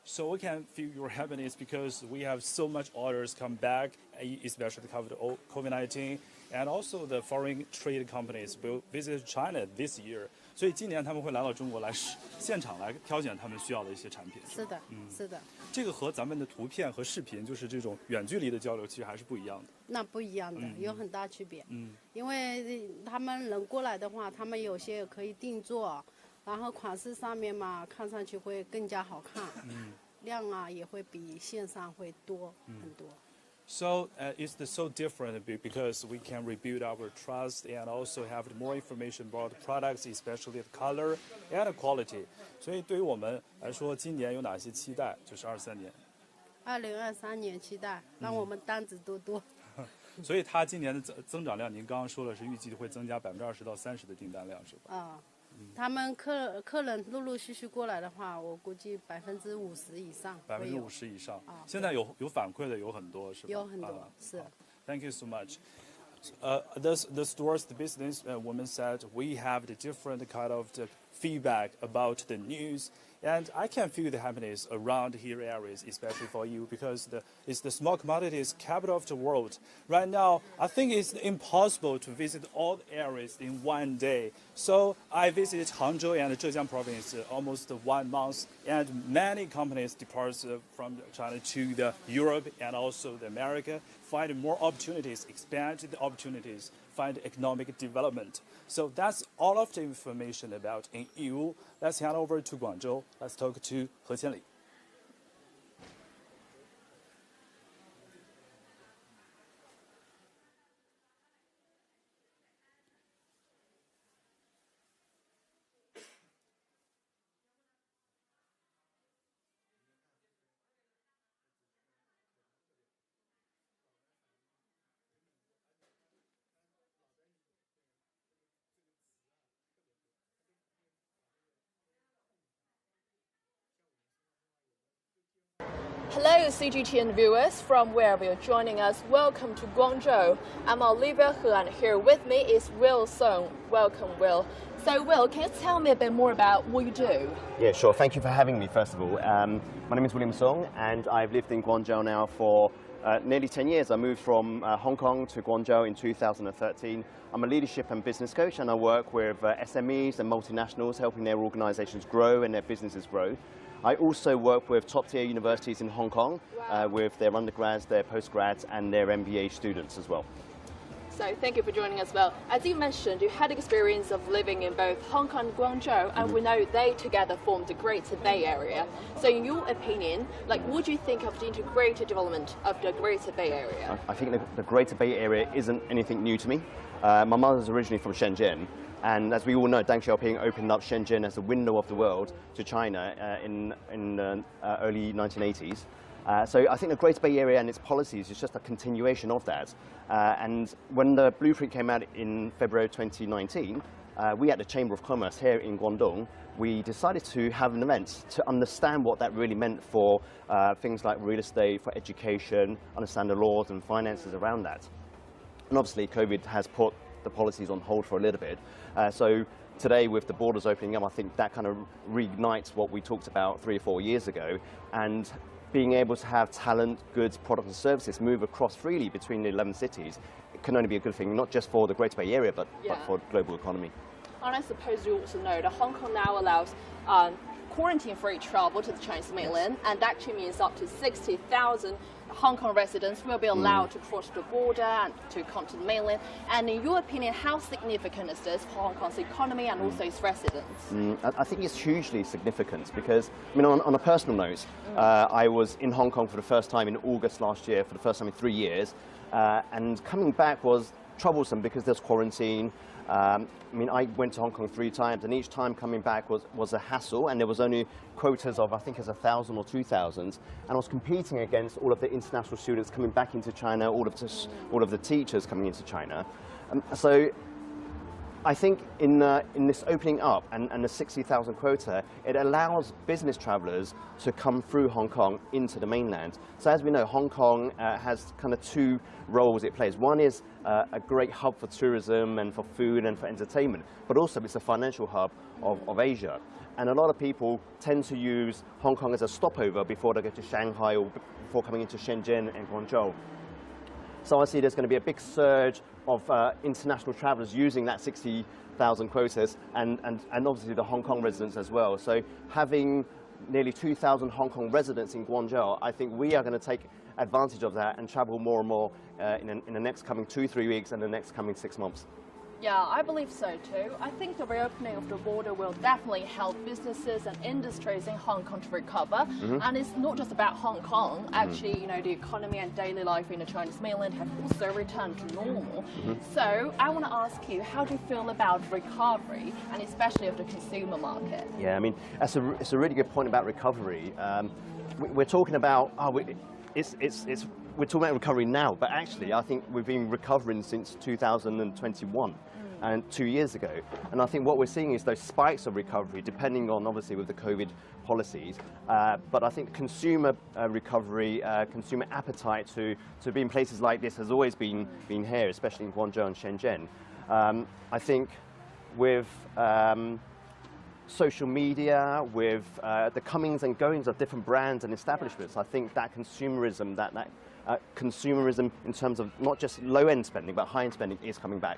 So we can feel your happiness because we have so much orders come back, especially covered COVID-19, and also the foreign trade companies will visit China this year. 所以今年他们会来到中国来现场来挑选他们需要的一些产品。是的，是的。这个和咱们的图片和视频，就是这种远距离的交流，其实还是不一样的。那不一样的，有很大区别。因为他们人过来的话，他们有些可以定做。然后款式上面嘛，看上去会更加好看，量啊也会比线上会多很多。So it's so different because we can rebuild our trust and also have more information about the products, especially the color and the quality. 所以对于我们来说，今年有哪些期待？就是23年。2023年期待，让我们单子多多。所以它今年的增长量，您刚刚说了是预计会增加20%到30%的订单量，是吧？他们客人陆陆续续过来的话，我估计50%以上。50%以上。现在有反馈的有很多，是吧？有很多，是。Thank you so much. The stores, the business woman said we have the different kind of the feedback about the news. And I can feel the happiness around here areas, especially for you, because it's the small commodities capital of the world. Right now, I think it's impossible to visit all the areas in one day. So I visited Hangzhou and Zhejiang province almost 1 month, and many companies depart from China to the Europe and also the America, find more opportunities, expand the opportunities, find economic development. So that's all of the information about in EU. Let's head over to Guangzhou. Let's talk to He Qianli. Hello CGTN viewers from wherever you're joining us. Welcome to Guangzhou. I'm Olivia He and here with me is Will Song. Welcome, Will. So Will, can you tell me a bit more about what you do? Yeah, sure. Thank you for having me, first of all. My name is William Song and I've lived in Guangzhou now for nearly 10 years. I moved from Hong Kong to Guangzhou in 2013. I'm a leadership and business coach and I work with SMEs and multinationals, helping their organizations grow and their businesses grow. I also work with top-tier universities in Hong Kong with their undergrads, their postgrads and their MBA students as well. So thank you for joining us, Will. As you mentioned, you had experience of living in both Hong Kong and Guangzhou, and we know they together form the Greater Bay Area. So in your opinion, what do you think of the integrated development of the Greater Bay Area? I think the Greater Bay Area isn't anything new to me. My mother's originally from Shenzhen, and as we all know, Deng Xiaoping opened up Shenzhen as a window of the world to China in the early 1980s. So I think the Greater Bay Area and its policies is just a continuation of that. And when the blueprint came out in February 2019, we at the Chamber of Commerce here in Guangdong, we decided to have an event to understand what that really meant for things like real estate, for education, understand the laws and finances around that. And obviously COVID has put the policies on hold for a little bit. So today with the borders opening up, I think that kind of reignites what we talked about 3 or 4 years ago, and being able to have talent, goods, products and services move across freely between the 11 cities, it can only be a good thing, not just for the Greater Bay Area, but for the global economy. And I suppose you also know that Hong Kong now allows quarantine-free travel to the Chinese mainland, and that actually means up to 60,000 Hong Kong residents will be allowed to cross the border and to come to the mainland. And in your opinion, how significant is this for Hong Kong's economy and also its residents? I think it's hugely significant because, I mean, on a personal note, I was in Hong Kong for the first time in August last year, for the first time in 3 years, and coming back was troublesome because there's quarantine. I mean, I went to Hong Kong 3 times, and each time coming back was a hassle, and there was only quotas of, I think it's 1,000 or 2,000, and I was competing against all of the international students coming back into China, all of the teachers coming into China. So I think in this opening up and the 60,000 quota, it allows business travelers to come through Hong Kong into the mainland. So as we know, Hong Kong has kind of 2 roles it plays. One is a great hub for tourism and for food and for entertainment, but also it's a financial hub of Asia. And a lot of people tend to use Hong Kong as a stopover before they go to Shanghai or before coming into Shenzhen and Guangzhou. So I see there's going to be a big surge of international travelers using that 60,000 quotas, and obviously the Hong Kong residents as well. So having nearly 2,000 Hong Kong residents in Guangzhou, I think we are going to take advantage of that and travel more and more in the next coming 2-3 weeks and the next coming 6 months. Yeah, I believe so too. I think the reopening of the border will definitely help businesses and industries in Hong Kong to recover. And it's not just about Hong Kong. Actually, you know, the economy and daily life in the Chinese mainland have also returned to normal. So I want to ask you, how do you feel about recovery, and especially of the consumer market? Yeah, I mean, it's a really good point about recovery. We're talking about, we're talking about recovery now, but actually I think we've been recovering since 2021 and 2 years ago. And I think what we're seeing is those spikes of recovery, depending on obviously with the COVID policies. But I think consumer recovery, consumer appetite to be in places like this has always been here, especially in Guangzhou and Shenzhen. I think with social media, with the comings and goings of different brands and establishments, I think that consumerism, consumerism in terms of not just low-end spending, but high-end spending is coming back.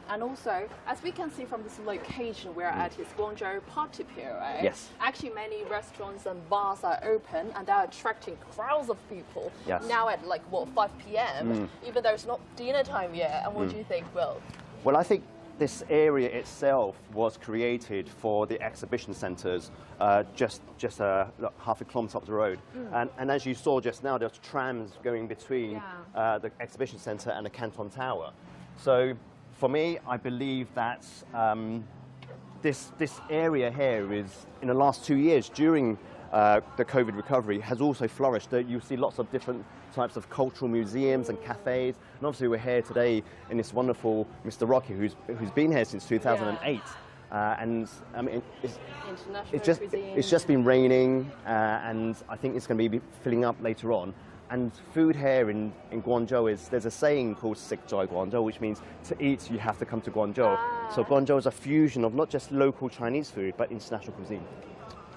And also, as we can see from this location we're at, is Guangzhou Party Pier, right? Yes. Actually, many restaurants and bars are open, and they're attracting crowds of people. Yes. Now at like, what, 5 p.m., even though it's not dinner time yet. And what do you think, Will? Well, I think this area itself was created for the exhibition centres just half a kilometre up the road. And as you saw just now, there's trams going between the exhibition centre and the Canton Tower. So for me, I believe that this area here is, in the last 2 years, during the COVID recovery, has also flourished. You see lots of different types of cultural museums and cafes. And obviously we're here today in this wonderful Mr. Rocky, who's been here since 2008. And I mean, it's just been raining, and I think it's going to be filling up later on. And food here in Guangzhou there's a saying called "Sik Zai Guangzhou," which means to eat you have to come to Guangzhou. So Guangzhou is a fusion of not just local Chinese food, but international cuisine.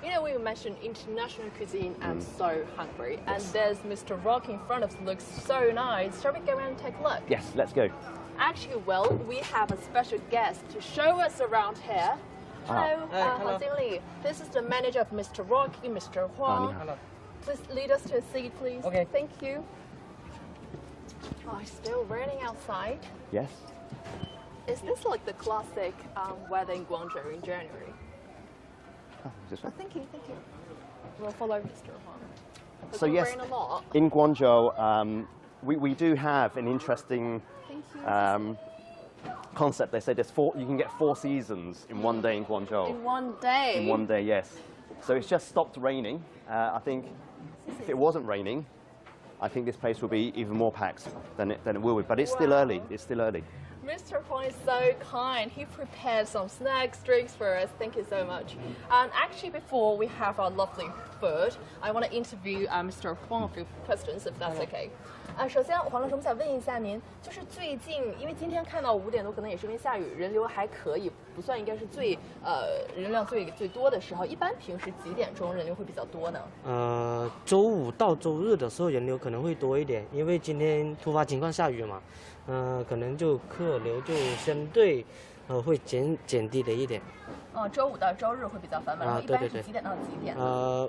You know, we mentioned international cuisine. I'm so hungry. And there's Mr. Rock in front of us. Looks so nice. Shall we go around and take a look? Yes, let's go. Actually, Will, we have a special guest to show us around here. Hello, hello. Li. This is the manager of Mr. Rocky, Mr. Huang. Hello. Please lead us to a seat, please. Okay. Thank you. Oh, it's still raining outside. Yes. Is this like the classic weather in Guangzhou in January? Thank you. We'll follow Mr. Huang. Does So it yes, rain a lot? in Guangzhou, we do have an interesting concept. They say you can get 4 seasons in one day in Guangzhou. In one day? In one day, yes. So it's just stopped raining. I think if it wasn't raining, I think this place will be even more packed than it will be. But it's still early. It's still early. Mr. Huang is so kind. He prepared some snacks, drinks for us. Thank you so much. And actually, before we have our lovely food, I want to interview Mr. Huang a few questions, if that's okay. 首先，黄老师，我们想问一下您，就是最近，因为今天看到5点多，可能也是因为下雨，人流还可以，不算应该是人量最多的时候。一般平时几点钟人流会比较多呢？周五到周日的时候人流可能会多一点，因为今天突发情况下雨嘛，可能就客流就相对会减低了一点。周五到周日会比较繁忙，一般是几点到几点？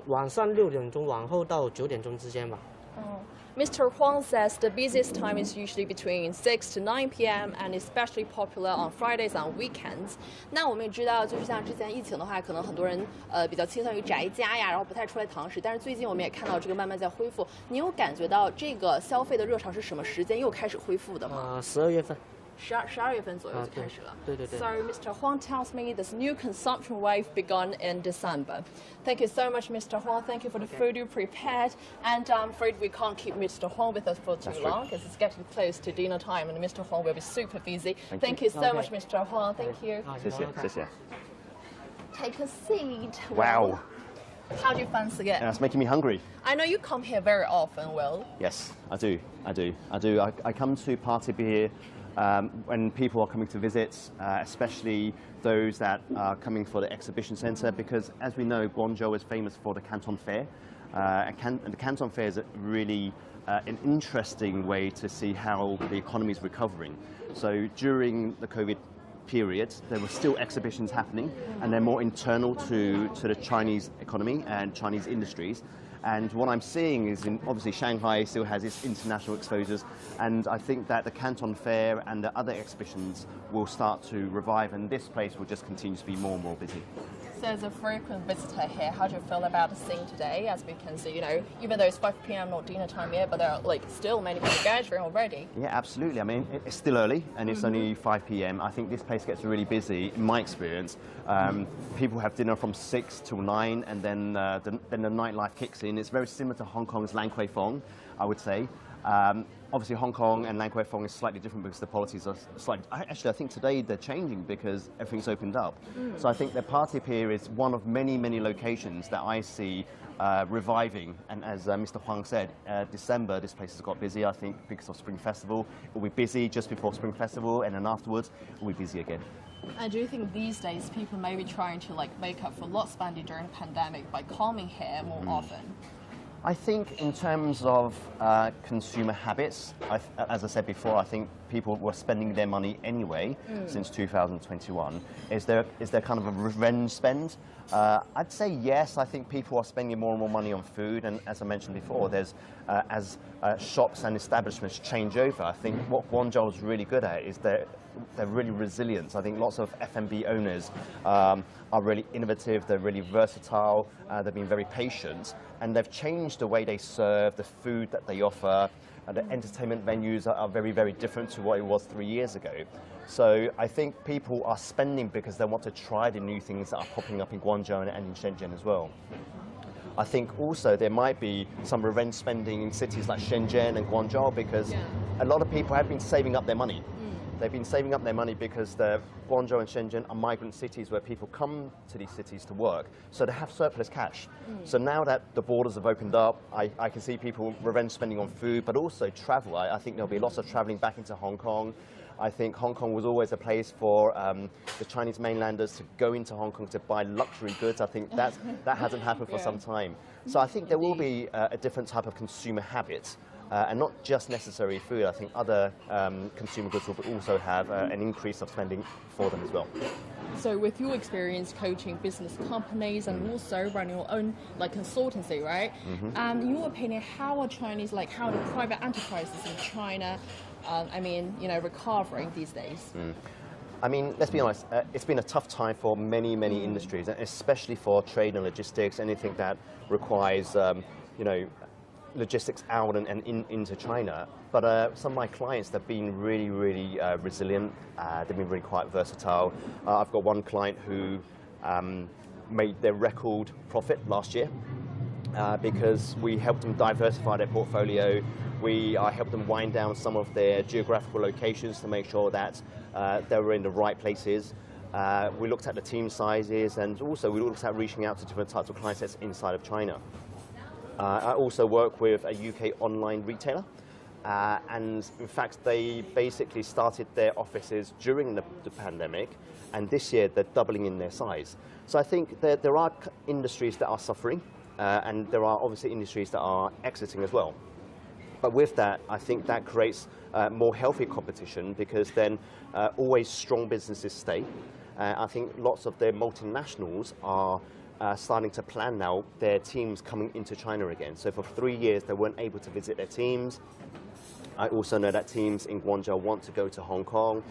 晚上6点钟往后到9点钟之间吧。Mr. Huang says the busiest time is usually between 6 to 9 p.m. and especially popular on Fridays and weekends. 那我们也知道，就是像之前疫情的话，可能很多人比较倾向于宅家呀，然后不太出来堂食。但是最近我们也看到这个慢慢在恢复。你有感觉到这个消费的热潮是什么时间又开始恢复的吗？12月份。12月份左右就开始了。对。So Mr. Huang tells me this new consumption wave began in December. Thank you so much, Mr. Huang. Thank you for the food you prepared. And I'm afraid we can't keep Mr. Huang with us for too long because it's getting close to dinner time and Mr. Huang will be super busy. Thank you so much, Mr. Huang. Thank you. 谢谢。 Take a seat. Wow. How do you fancy it? It's making me hungry. I know you come here very often, Will. Yes, I do. I come to Party Beer when people are coming to visit, especially those that are coming for the exhibition centre, because as we know, Guangzhou is famous for the Canton Fair. And the Canton Fair is really an interesting way to see how the economy is recovering. So during the COVID period, there were still exhibitions happening, and they're more internal to the Chinese economy and Chinese industries. And what I'm seeing is, obviously, Shanghai still has its international exposures, and I think that the Canton Fair and the other exhibitions will start to revive, and this place will just continue to be more and more busy. So as a frequent visitor here, how do you feel about the scene today? As we can see, even though it's 5 p.m. not dinner time yet, but there are still many people gathering already. Yeah, absolutely. I mean, it's still early, and it's only 5 p.m. I think this place gets really busy, in my experience. People have dinner from 6 till 9, and then the nightlife kicks in. It's very similar to Hong Kong's Lan Kwai Fong, I would say. Obviously, Hong Kong and Lan Kwai Fong is slightly different because the policies are slightly... Actually, I think today they're changing because everything's opened up. So I think the Party Pier is one of many, many locations that I see reviving. And as Mr. Huang said, December, this place has got busy, I think, because of Spring Festival. It will be busy just before Spring Festival, and then afterwards, it will be busy again. And do you think these days people may be trying to make up for lost spending during the pandemic by coming here more often? I think in terms of consumer habits, as I said before, I think people were spending their money anyway since 2021. Is there kind of a revenge spend? I'd say yes. I think people are spending more and more money on food, and as I mentioned before, there's as shops and establishments change over. I think what Guangzhou is really good at is they're really resilient. I think lots of F&B owners are really innovative, they're really versatile, they've been very patient, and they've changed the way they serve, the food that they offer, the entertainment venues are very, very different to what it was 3 years ago. So I think people are spending because they want to try the new things that are popping up in Guangzhou and in Shenzhen as well. I think also there might be some revenge spending in cities like Shenzhen and Guangzhou because a lot of people have been saving up their money. They've been saving up their money because Guangzhou and Shenzhen are migrant cities where people come to these cities to work, so they have surplus cash. So now that the borders have opened up, I can see people revenge spending on food, but also travel. I think there'll be lots of traveling back into Hong Kong. I think Hong Kong was always a place for the Chinese mainlanders to go into Hong Kong to buy luxury goods. I think that hasn't happened for some time. So I think there will be a different type of consumer habit. And not just necessary food. I think other consumer goods will also have an increase of spending for them as well. So with your experience coaching business companies and also running your own consultancy, right? In your opinion, how are Chinese, how are the private enterprises in China, recovering these days? I mean, let's be honest, it's been a tough time for many, many industries, especially for trade and logistics, anything that requires, logistics out and into China. But some of my clients, they've been really, really resilient. They've been really quite versatile. I've got one client who made their record profit last year because we helped them diversify their portfolio. We helped them wind down some of their geographical locations to make sure that they were in the right places. We looked at the team sizes, and also we looked at reaching out to different types of client sets inside of China. I also work with a UK online retailer, and in fact they basically started their offices during the pandemic, and this year they're doubling in their size. So I think that there are industries that are suffering, and there are obviously industries that are exiting as well. But with that, I think that creates more healthy competition, because then always strong businesses stay. I think lots of the multinationals are starting to plan now their teams coming into China again. So for 3 years, they weren't able to visit their teams. I also know that teams in Guangzhou want to go to Hong Kong.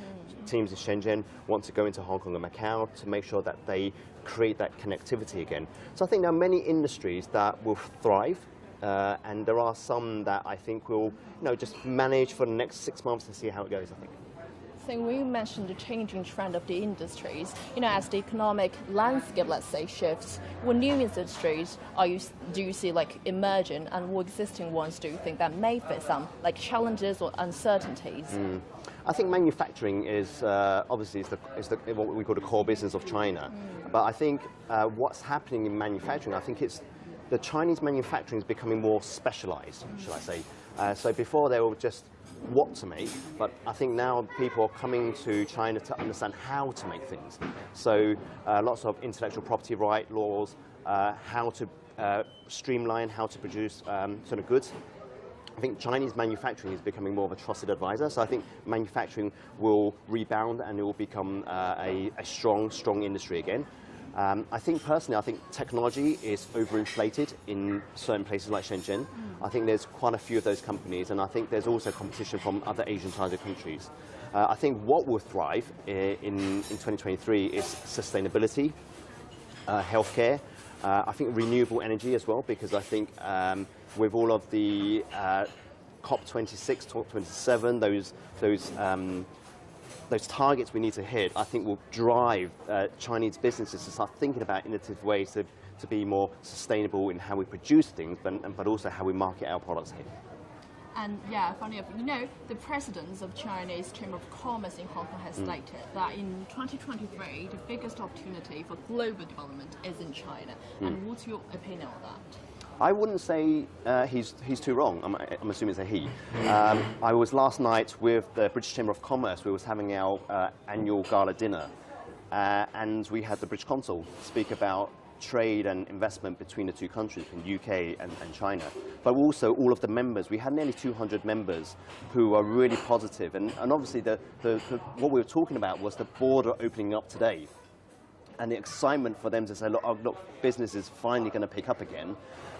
Teams in Shenzhen want to go into Hong Kong and Macau to make sure that they create that connectivity again. So I think there are many industries that will thrive, and there are some that I think will, just manage for the next 6 months to see how it goes, I think. So when you mentioned the changing trend of the industries, as the economic landscape, let's say, shifts, what new industries do you see emerging, and what existing ones do you think that may face some challenges or uncertainties? I think manufacturing is obviously is what we call the core business of China. But I think what's happening in manufacturing, I think it's the Chinese manufacturing is becoming more specialized, shall I say. So before they were just what to make, but I think now people are coming to China to understand how to make things. So lots of intellectual property right laws, how to streamline, how to produce sort of goods. I think Chinese manufacturing is becoming more of a trusted advisor. So I think manufacturing will rebound and it will become a strong industry again. I think personally, I think technology is overinflated in certain places like Shenzhen. I think there's quite a few of those companies, and I think there's also competition from other Asian target countries. I think what will thrive in 2023 is sustainability, healthcare, I think renewable energy as well, because I think with all of the COP26, COP27, those targets we need to hit, I think will drive Chinese businesses to start thinking about innovative ways to be more sustainable in how we produce things, but also how we market our products here. And yeah, funny enough, the president of Chinese Chamber of Commerce in Hong Kong has stated that in 2023, the biggest opportunity for global development is in China. And what's your opinion on that? I wouldn't say he's too wrong. I'm assuming it's a he. I was last night with the British Chamber of Commerce. We was having our annual gala dinner, and we had the British consul speak about trade and investment between the two countries, between UK and China. But also all of the members. We had nearly 200 members who are really positive. And obviously what we were talking about was the border opening up today, and the excitement for them to say, look, business is finally going to pick up again.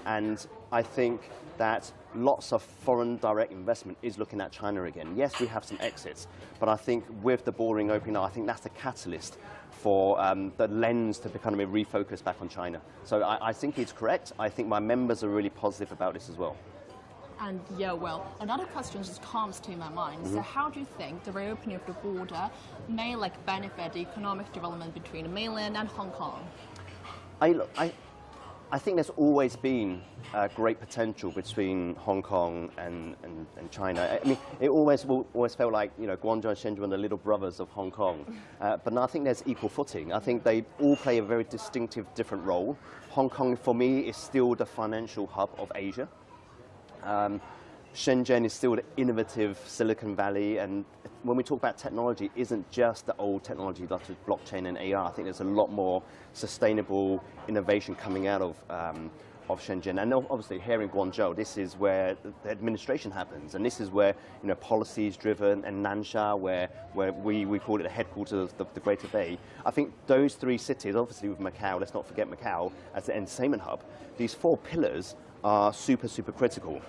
And I think that lots of foreign direct investment is looking at China again. Yes, we have some exits, but I think with the bordering opening up, I think that's the catalyst for the lens to kind of refocus back on China. So I think he's correct. I think my members are really positive about this as well. And yeah, well, another question just comes to my mind. So how do you think the reopening of the border may benefit the economic development between the mainland and Hong Kong? I think there's always been great potential between Hong Kong and China. I mean, it always felt like, Guangzhou and Shenzhen were the little brothers of Hong Kong. But now I think there's equal footing. I think they all play a very distinctive, different role. Hong Kong, for me, is still the financial hub of Asia. Shenzhen is still the innovative Silicon Valley, and when we talk about technology, it isn't just the old technology such as blockchain and AR. I think there's a lot more sustainable innovation coming out of Shenzhen. And obviously here in Guangzhou, this is where the administration happens, and this is where policy is driven, and Nansha, where we call it the headquarters of the Greater Bay. I think those three cities, obviously with Macau, let's not forget Macau as the entertainment hub, these four pillars are super critical.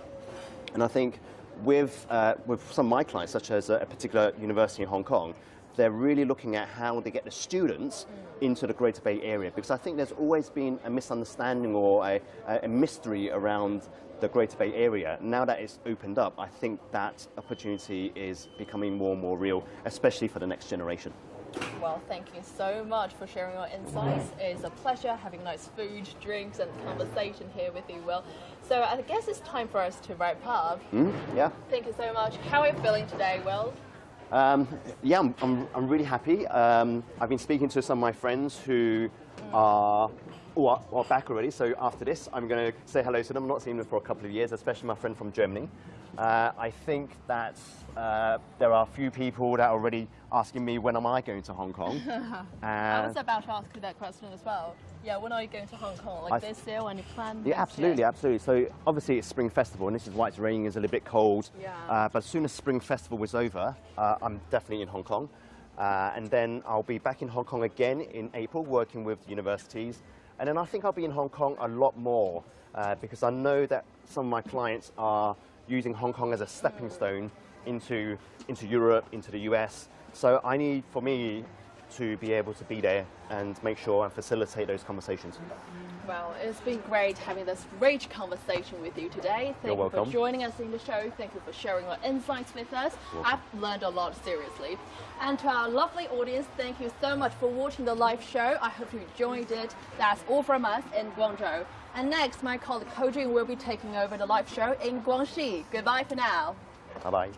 And I think with some of my clients, such as a particular university in Hong Kong, they're really looking at how they get the students into the Greater Bay Area, because I think there's always been a misunderstanding or a mystery around the Greater Bay Area. Now that it's opened up, I think that opportunity is becoming more and more real, especially for the next generation. Well, thank you so much for sharing your insights. It's a pleasure having nice food, drinks, and conversation here with you, Will. So I guess it's time for us to wrap up. Yeah. Thank you so much. How are you feeling today, Will? Yeah, I'm really happy. I've been speaking to some of my friends who are back already, so after this I'm going to say hello to them. I've not seen them for a couple of years, especially my friend from Germany. I think that there are a few people that are already asking me when am I going to Hong Kong. I was about to ask you that question as well. Yeah, when are you going to Hong Kong? Like this year, any plans? Yeah, absolutely, absolutely. So obviously it's Spring Festival, and this is why it's raining, it's a little bit cold. Yeah. But as soon as Spring Festival is over, I'm definitely in Hong Kong. And then I'll be back in Hong Kong again in April, working with universities. And then I think I'll be in Hong Kong a lot more, because I know that some of my clients are using Hong Kong as a stepping stone into Europe, into the US. So I need, for me, to be able to be there and make sure and facilitate those conversations. Well, it's been great having this rich conversation with you today. Thank you for joining us in the show. Thank you for sharing your insights with us. I've learned a lot, seriously. And to our lovely audience, thank you so much for watching the live show. I hope you enjoyed it. That's all from us in Guangzhou. And next, my colleague Ho Jun will be taking over the live show in Guangxi. Goodbye for now. Bye-bye.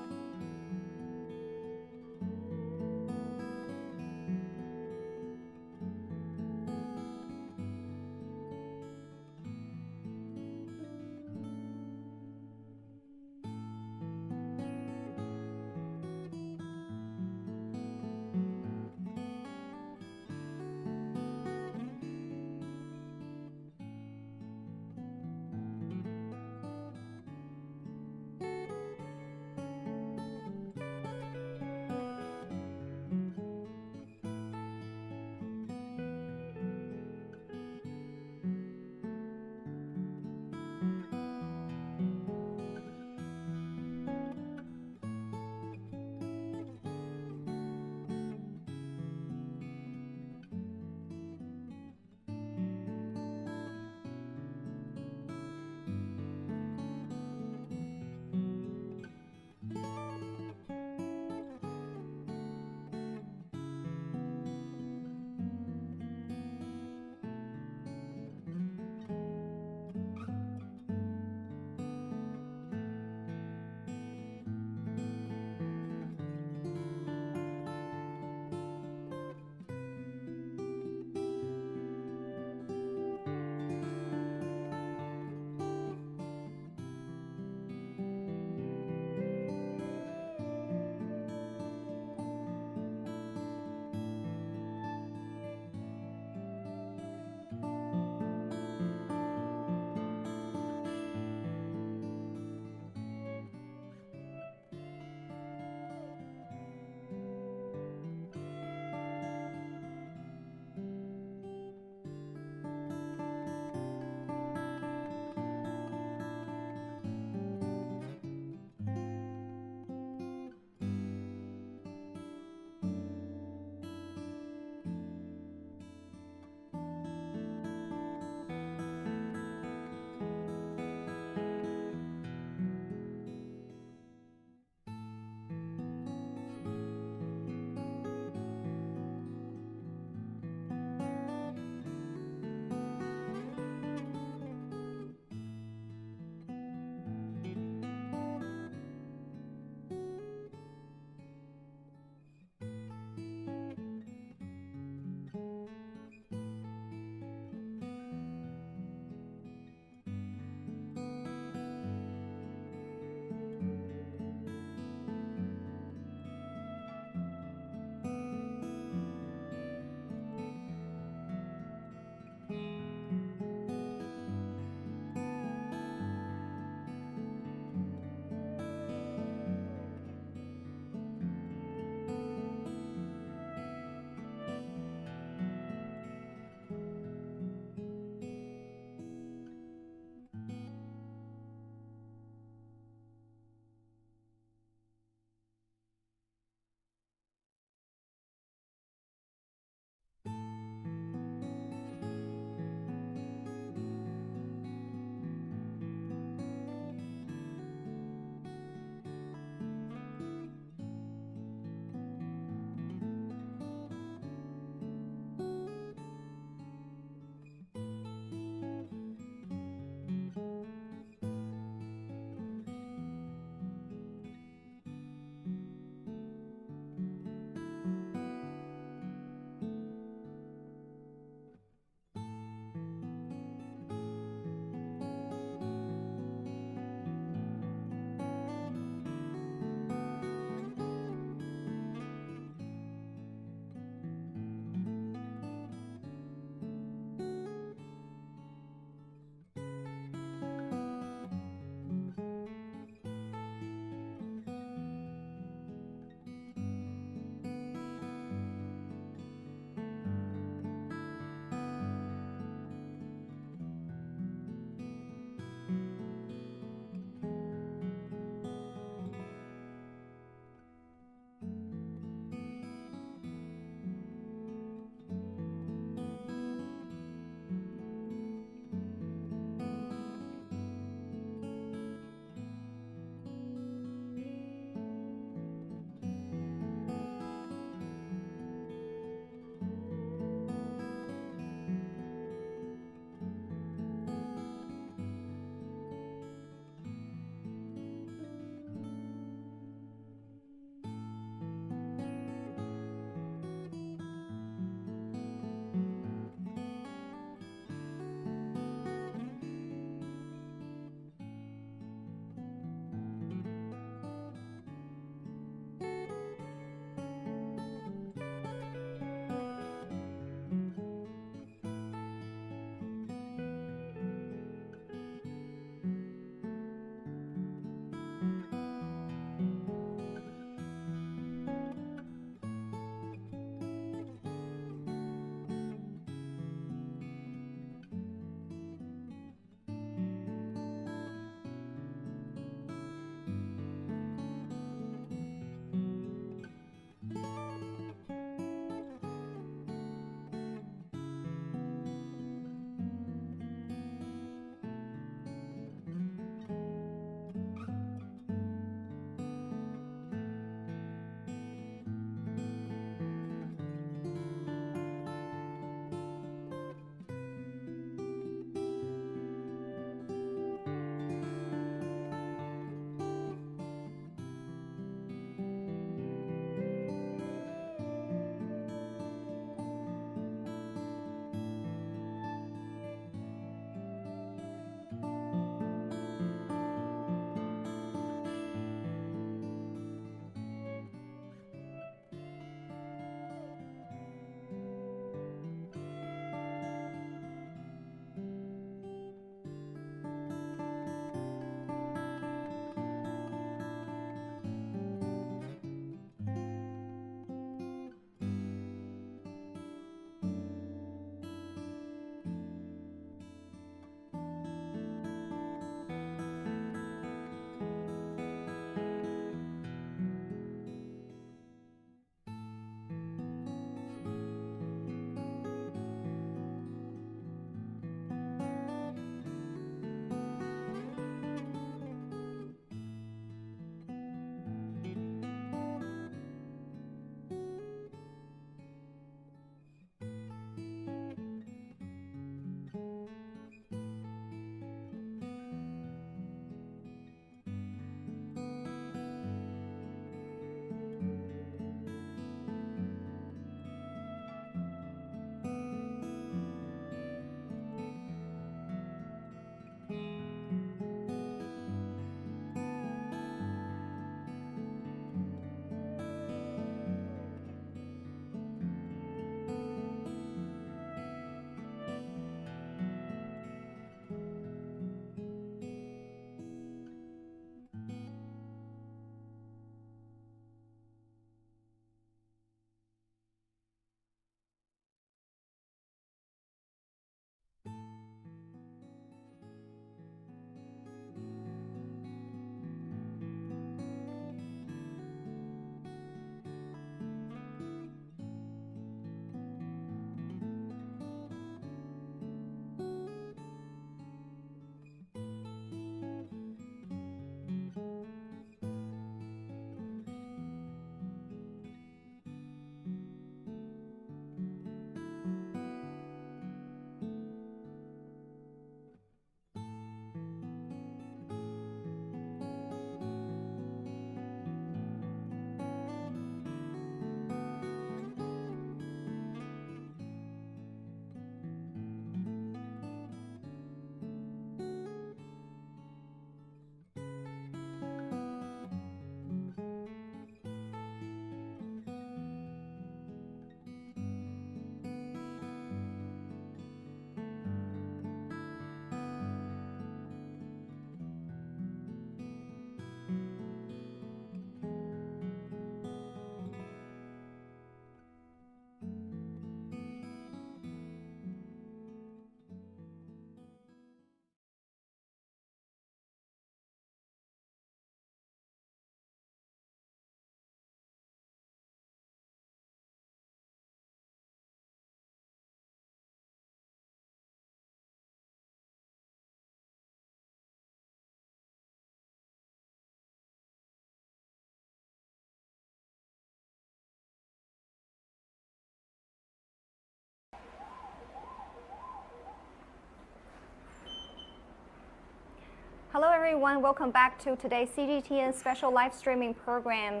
everyone, welcome back to today's CGTN special live streaming program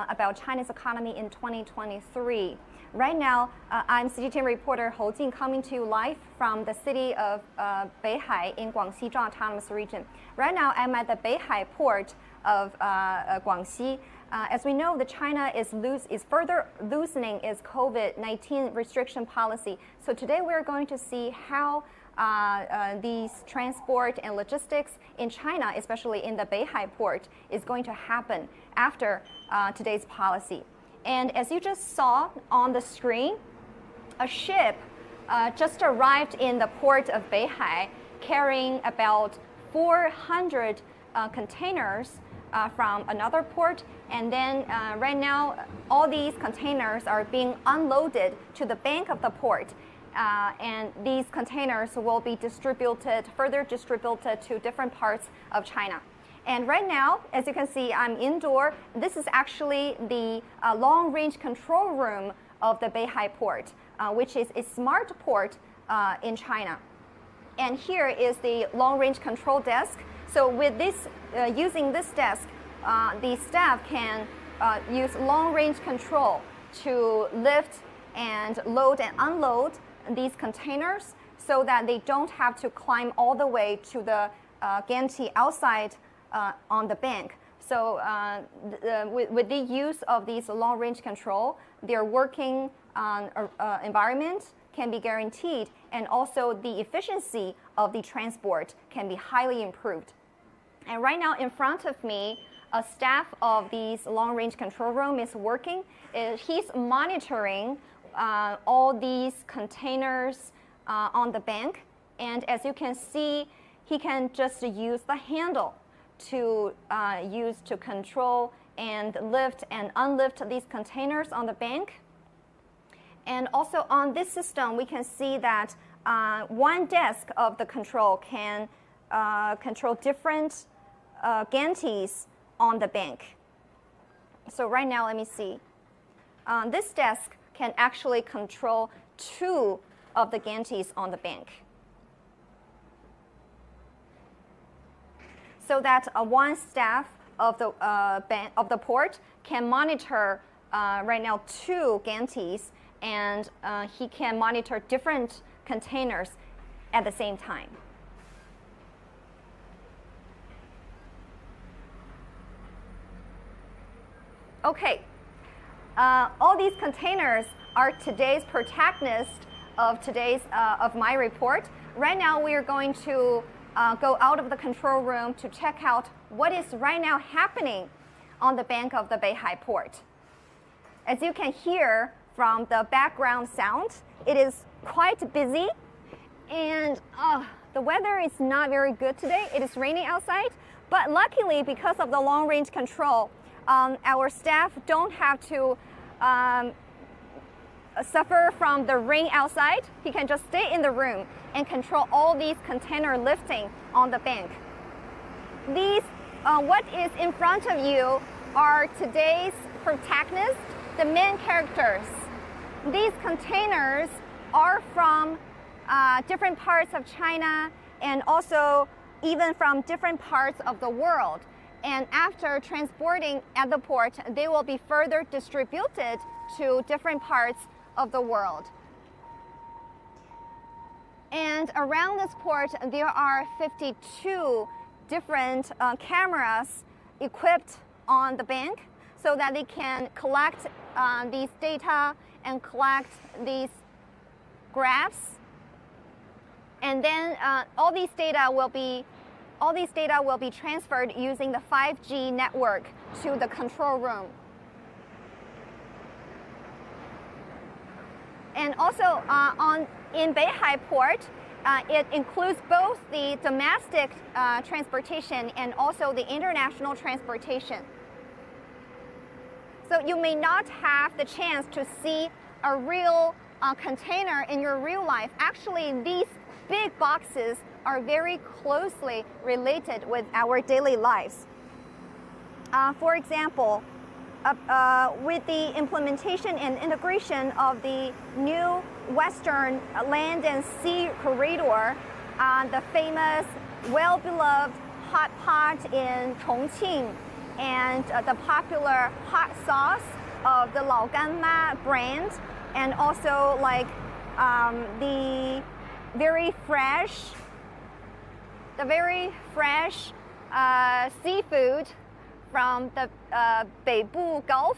about China's economy in 2023. Right now, I'm CGTN reporter Hou Jing coming to you live from the city of Beihai in Guangxi Zhuang Autonomous Region. Right now, I'm at the Beihai port of Guangxi. As we know, China is further loosening its COVID-19 restriction policy. So today we're going to see how these transport and logistics in China, especially in the Beihai port, is going to happen after today's policy. And as you just saw on the screen, a ship just arrived in the port of Beihai carrying about 400 containers from another port. And then right now, all these containers are being unloaded to the bank of the port. And these containers will be further distributed to different parts of China. And right now, as you can see, I'm indoor. This is actually the long-range control room of the Beihai port, which is a smart port in China. And here is the long-range control desk. So with this, using this desk, the staff can use long-range control to lift and load and unload these containers so that they don't have to climb all the way to the gantry outside on the bank. So with the use of these long-range control, their working environment can be guaranteed, and also the efficiency of the transport can be highly improved. And right now in front of me, a staff of these long-range control room is working. He's monitoring all these containers on the bank. And as you can see, he can just use the handle to use to control and lift and unlift these containers on the bank. And also on this system, we can see that one desk of the control can control different gantries on the bank. So right now, let me see. This desk can actually control 2 of the gantries on the bank. So that one staff of the port can monitor right now 2 gantries, and he can monitor different containers at the same time. Okay, all these containers are today's protagonist of my report. Right now, we are going to go out of the control room to check out what is right now happening on the bank of the Beihai port. As you can hear from the background sound, it is quite busy, and the weather is not very good today. It is raining outside, but luckily, because of the long-range control, our staff don't have to suffer from the rain outside. He can just stay in the room and control all these container lifting on the bank. These, what is in front of you are today's protagonists, the main characters. These containers are from different parts of China and also even from different parts of the world. And after transporting at the port, they will be further distributed to different parts of the world. And around this port, there are 52 different cameras equipped on the bank so that they can collect these data and collect these graphs. And then all these data will be transferred using the 5G network to the control room. And also in Beihai port, it includes both the domestic transportation and also the international transportation. So you may not have the chance to see a real container in your real life. Actually, these big boxes are very closely related with our daily lives. For example, with the implementation and integration of the new Western land and sea corridor, the famous, well-beloved hot pot in Chongqing and the popular hot sauce of the Laoganma brand, and also like the very fresh seafood from the Beibu Gulf,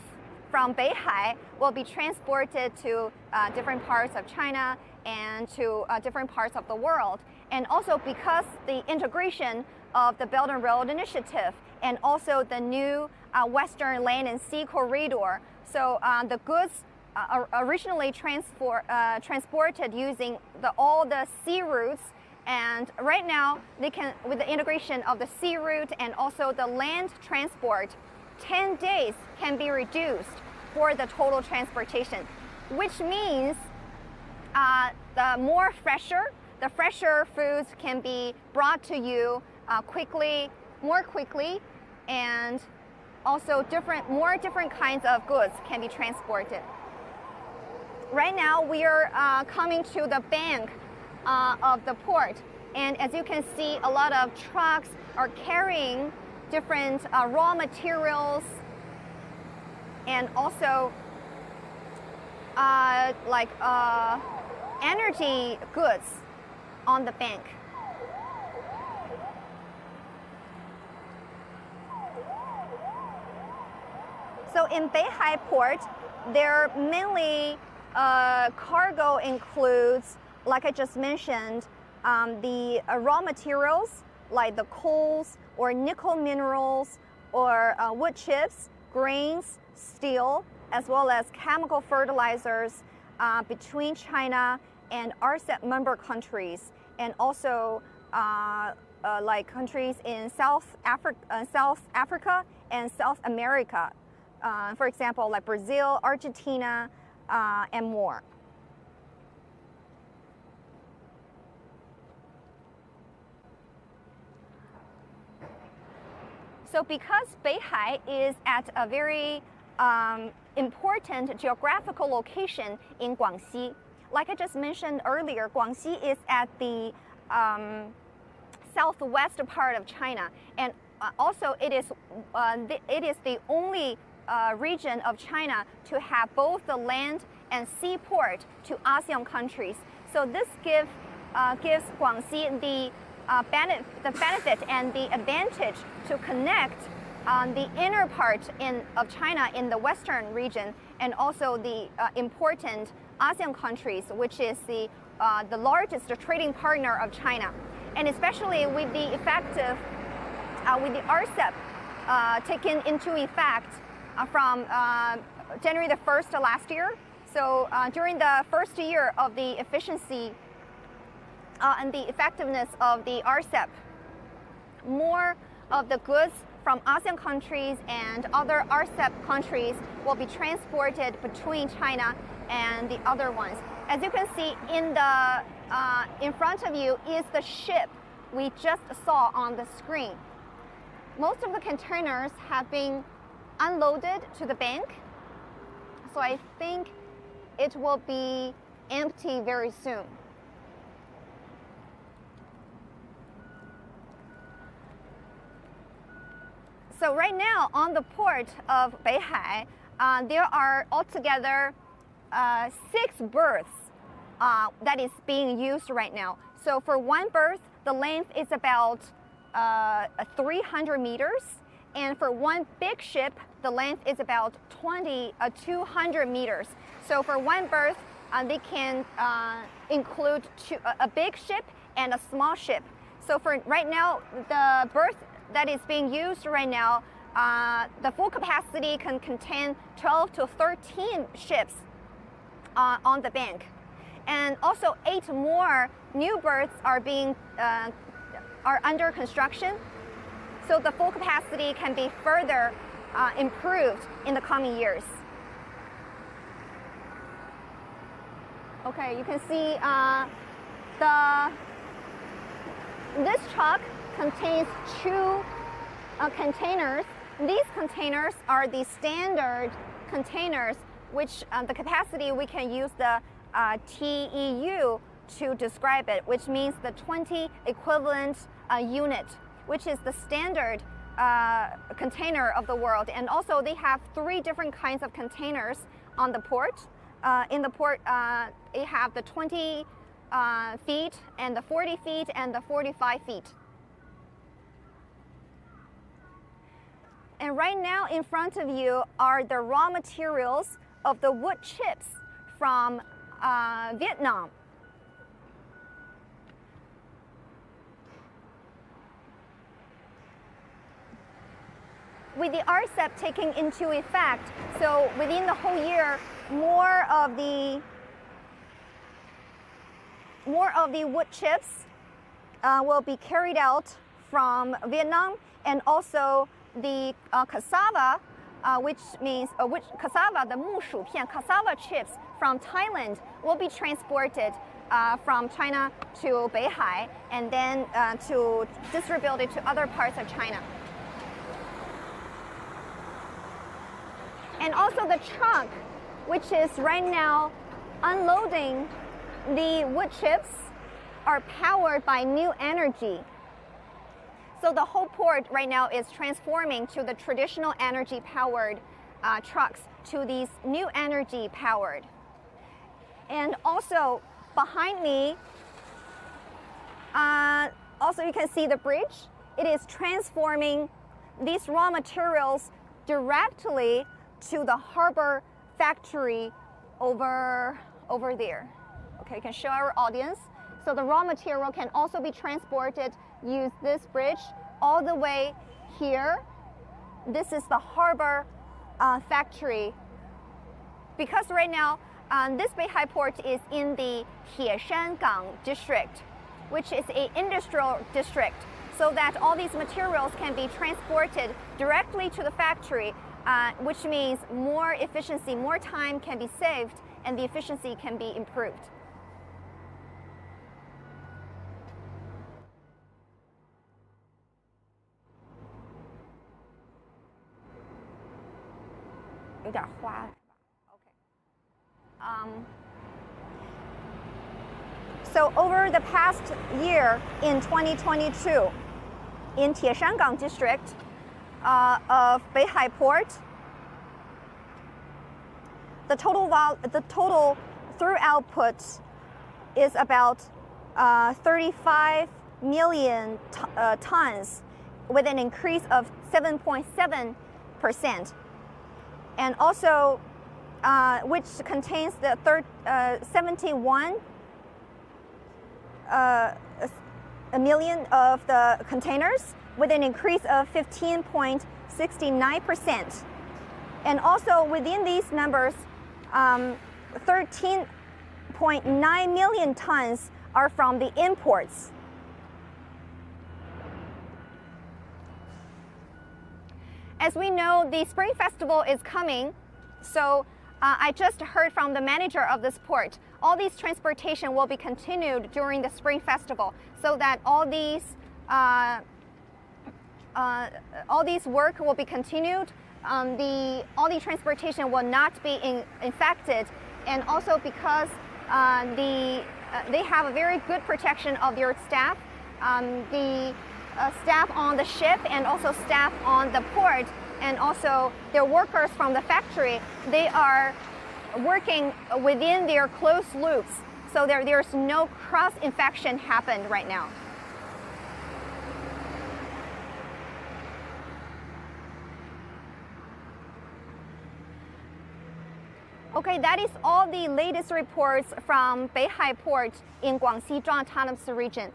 from Beihai, will be transported to different parts of China and to different parts of the world. And also because the integration of the Belt and Road Initiative and also the new Western Land and Sea Corridor, so the goods originally transported using all the sea routes, and right now they can, with the integration of the sea route and also the land transport, 10 days can be reduced for the total transportation, which means the fresher foods can be brought to you more quickly, and also more different kinds of goods can be transported. Right now we are coming to the bank of the port, and as you can see, a lot of trucks are carrying different raw materials and also energy goods on the bank. So in Beihai port, their mainly cargo includes, like I just mentioned, the raw materials like the coals or nickel minerals or wood chips, grains, steel, as well as chemical fertilizers between China and RCEP member countries, and also like countries in South Africa and South America. For example, like Brazil, Argentina, and more. So because Beihai is at a very important geographical location in Guangxi, like I just mentioned earlier, Guangxi is at the southwest part of China, and also it is the only region of China to have both the land and sea port to ASEAN countries. So this gives Guangxi the benefit and the advantage to connect the inner part of China in the western region, and also the important ASEAN countries, which is the largest trading partner of China. And especially with the RCEP taken into effect from January the 1st last year. So during the first year of the efficiency and the effectiveness of the RCEP, more of the goods from ASEAN countries and other RCEP countries will be transported between China and the other ones. As you can see in front of you is the ship we just saw on the screen. Most of the containers have been unloaded to the bank, so I think it will be empty very soon. So right now on the port of Beihai, there are altogether 6 berths that is being used right now. So for one berth, the length is about 300 meters, and for one big ship, the length is about 200 meters. So for one berth, they can include a big ship and a small ship. So for right now, the berth that is being used right now, the full capacity can contain 12 to 13 ships on the bank. And also 8 more new berths are under construction. So the full capacity can be further improved in the coming years. Okay, you can see this truck contains 2 containers. These containers are the standard containers, which the capacity we can use the TEU to describe it, which means the 20 equivalent unit. which is the standard container of the world. And also they have 3 different kinds of containers on the port. In the port, they have the 20 feet and the 40 feet and the 45 feet. And right now in front of you are the raw materials of the wood chips from Vietnam. With the RCEP taking into effect, so within the whole year, more of the wood chips will be carried out from Vietnam, and also the cassava, which means cassava, the 木薯片 cassava chips from Thailand will be transported from China to Beihai and then to distribute it to other parts of China. And also the truck, which is right now unloading the wood chips, are powered by new energy. So the whole port right now is transforming to the traditional energy powered trucks to these new energy powered. And also behind me, also you can see the bridge. It is transforming these raw materials directly to the harbor factory over there. Okay, you can show our audience. So the raw material can also be transported, use this bridge all the way here. This is the harbor factory. Because right now, this Beihai port is in the Tieshangang district, which is an industrial district, so that all these materials can be transported directly to the factory, which means more efficiency, more time can be saved, and the efficiency can be improved. So over the past year in 2022, in Tieshangang district of Beihai port, the total through output is about 35 million tons, with an increase of 7.7%. And also, which contains the 71 million of the containers, with an increase of 15.69%. And also within these numbers, 13.9 million tons are from the imports. As we know, the Spring Festival is coming, so I just heard from the manager of this port. All these transportation will be continued during the Spring Festival, so that all these work will be continued. All the transportation will not be infected, and also because they have a very good protection of their staff. The staff on the ship and also staff on the port, and also their workers from the factory, they are working within their closed loops, so there's no cross-infection happened right now. Okay, that is all the latest reports from Beihai Port in Guangxi Zhuang Autonomous Region.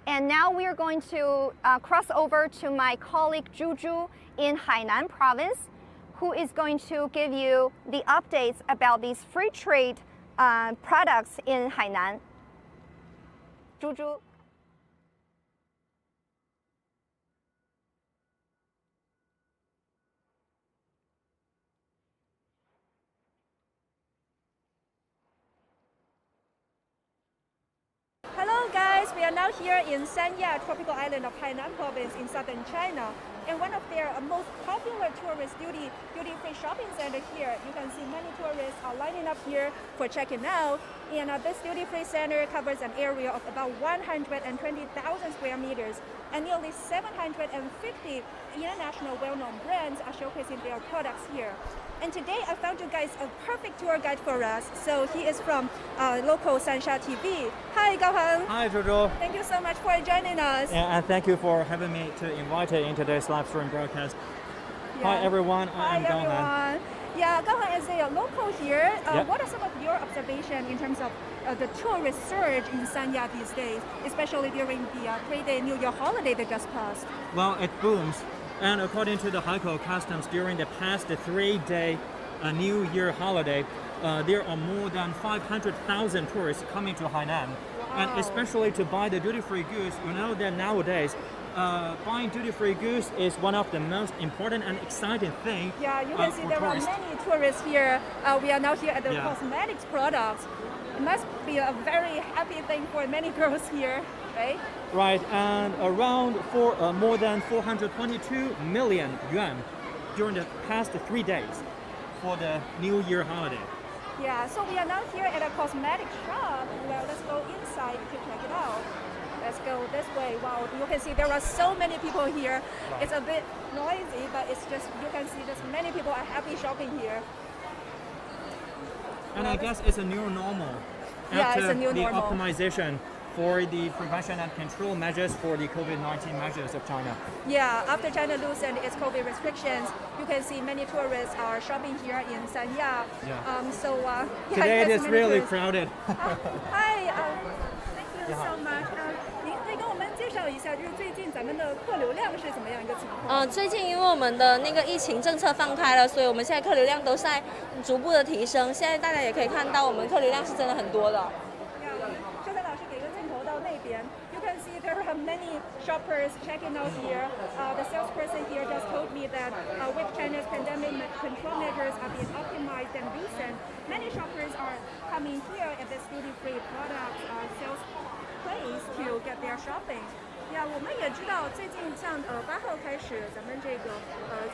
And now we are going to cross over to my colleague Zhu in Hainan province, who is going to give you the updates about these free trade products in Hainan. Zhu. Hello guys, guys, we are now here in Sanya, tropical island of Hainan province in southern China. And one of their most popular tourist duty-free shopping center here. You can see many tourists are lining up here for checking out. And this duty-free center covers an area of about 120,000 square meters. And nearly 750 international well-known brands are showcasing their products here. And today I found you guys a perfect tour guide for us. So he is from local Sansha TV. Hi, Gaohan. Hi, Jojo. Thank you so much for joining us. And thank you for having me to invite in today's live stream broadcast. Yeah. Hi, everyone. I am Gaohan. Everyone. Yeah, Gaohan is a local here. Yep. What are some of your observations in terms of the tourist surge in Sanya these days, especially during the 3-day New Year holiday that just passed? Well, it booms. And according to the Haikou Customs, during the past 3-day New Year holiday, there are more than 500,000 tourists coming to Hainan. Wow. And especially to buy the duty-free goods. You know that nowadays, buying duty-free goods is one of the most important and exciting things. Yeah, you can see there tourists. are many tourists here. We are now here at the Yeah. cosmetics products. It must be a very happy thing for many girls here, right? Right, and around more than 422 million yuan during the past 3 days for the New Year holiday. Yeah, so we are now here at a cosmetic shop. Well, let's go inside to check it out. Let's go this way. Wow, you can see there are so many people here. It's a bit noisy, but it's just, you can see just many people are happy shopping here. And I guess it's a new normal. Yeah, After it's a new the normal. optimization for the prevention and control measures for the COVID-19 measures of China. Yeah, after China loosened its COVID restrictions, you can see many tourists are shopping here in Sanya. Yeah. Yeah, Today it there's is many really tourists. crowded. Hi, thank you so much. 您可以跟我们介绍一下，就是最近咱们的客流量是怎么样一个情况？最近因为我们的那个疫情政策放开了，所以我们现在客流量都在逐步的提升。现在大家也可以看到，我们客流量是真的很多的。秀才老师给个镜头到那边。You can see there are many shoppers checking out here. The salesperson here just told me that with China's pandemic control measures are being optimized and loosened, many shoppers are coming here at this duty-free product sales place to get their shopping. 呀，我们也知道，最近像8号开始，咱们这个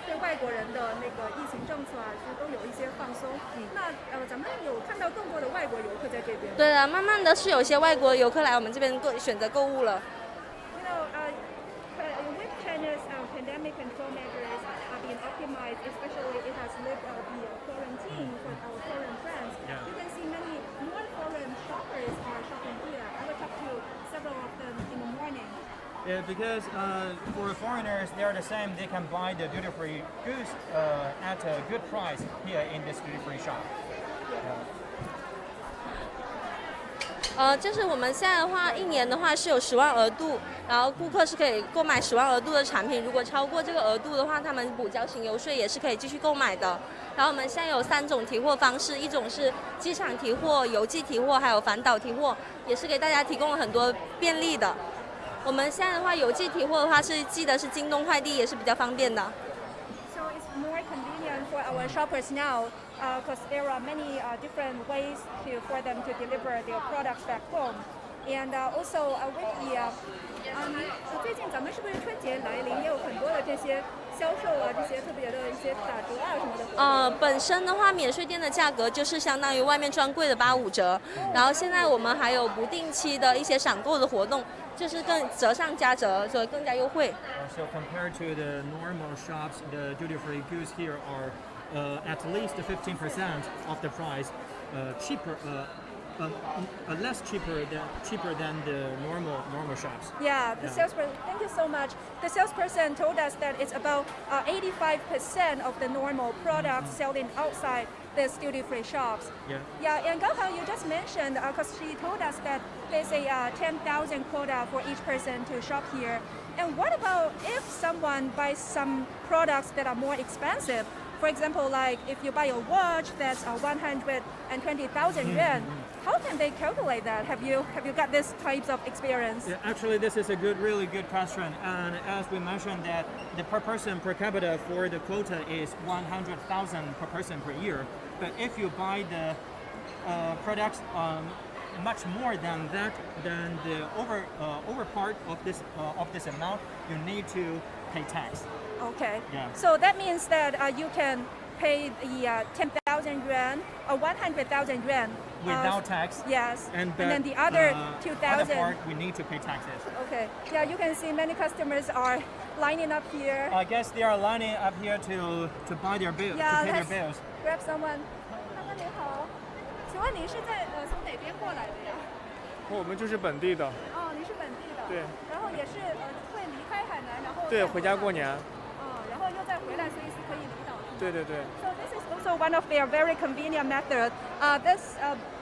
对外国人的那个疫情政策啊，是都有一些放松。那咱们有看到更多的外国游客在这边。对的，慢慢的是有些外国游客来我们这边选择购物了。You know, with China's pandemic control measures are being optimized, especially it has lifted the quarantine for our foreign friends. Yeah. You can see many more foreign shoppers are shopping here. I will talk to several of them in the morning. Yeah, because for foreigners, they're the same. They can buy the duty-free goods at a good price here in this duty-free shop. Yeah. 就是我们现在的话，一年的话是有10万额度，然后顾客是可以购买10万额度的产品。如果超过这个额度的话，他们补交行邮税也是可以继续购买的。然后我们现在有3种提货方式，一种是机场提货、邮寄提货，还有反导提货，也是给大家提供了很多便利的。我们现在的话，邮寄提货的话是寄的是京东快递，也是比较方便的。So it's more convenient for our shoppers now, because there are many different ways for them to deliver their products back home. And also with the 最近咱们是不是春节来临，也有很多的这些销售啊，这些特别的一些打折啊什么的。本身的话，免税店的价格就是相当于外面专柜的85折，然后现在我们还有不定期的一些闪购的活动，就是更折上加折，所以更加优惠。So compared to the normal shops, the duty-free goods here are at least 15% of the price, cheaper. Less cheaper than the normal shops. Yeah, the salesperson. Thank you so much. The salesperson told us that it's about 85% of the normal products selling outside these duty-free shops. Yeah. Yeah, and Gaohan, you just mentioned because she told us that there's a 10,000 quota for each person to shop here. And what about if someone buys some products that are more expensive? For example, like if you buy a watch that's 120,000 yuan, how can they calculate that? Have you got this types of experience? Yeah, actually, this is a really good question. And as we mentioned, that the per person per capita for the quota is 100,000 per person per year. But if you buy the products much more than that, than the over part of this amount, you need to pay tax. Okay. Yeah. So that means that you can pay the 10,000 yuan or 100,000 yuan Without tax. Yes. And then the other 2,000. Other part we need to pay taxes. Okay. Yeah, you can see many customers are lining up here. I guess they are lining up here to buy their bills, Yeah, to pay their let's bills. grab someone. 大哥您好，请问您是在从哪边过来的呀？我们就是本地的。哦，您是本地的。对。然后也是会离开海南，然后对，回家过年。然后又再回来，所以是可以离岛。对对对。So this is also one of their very convenient method.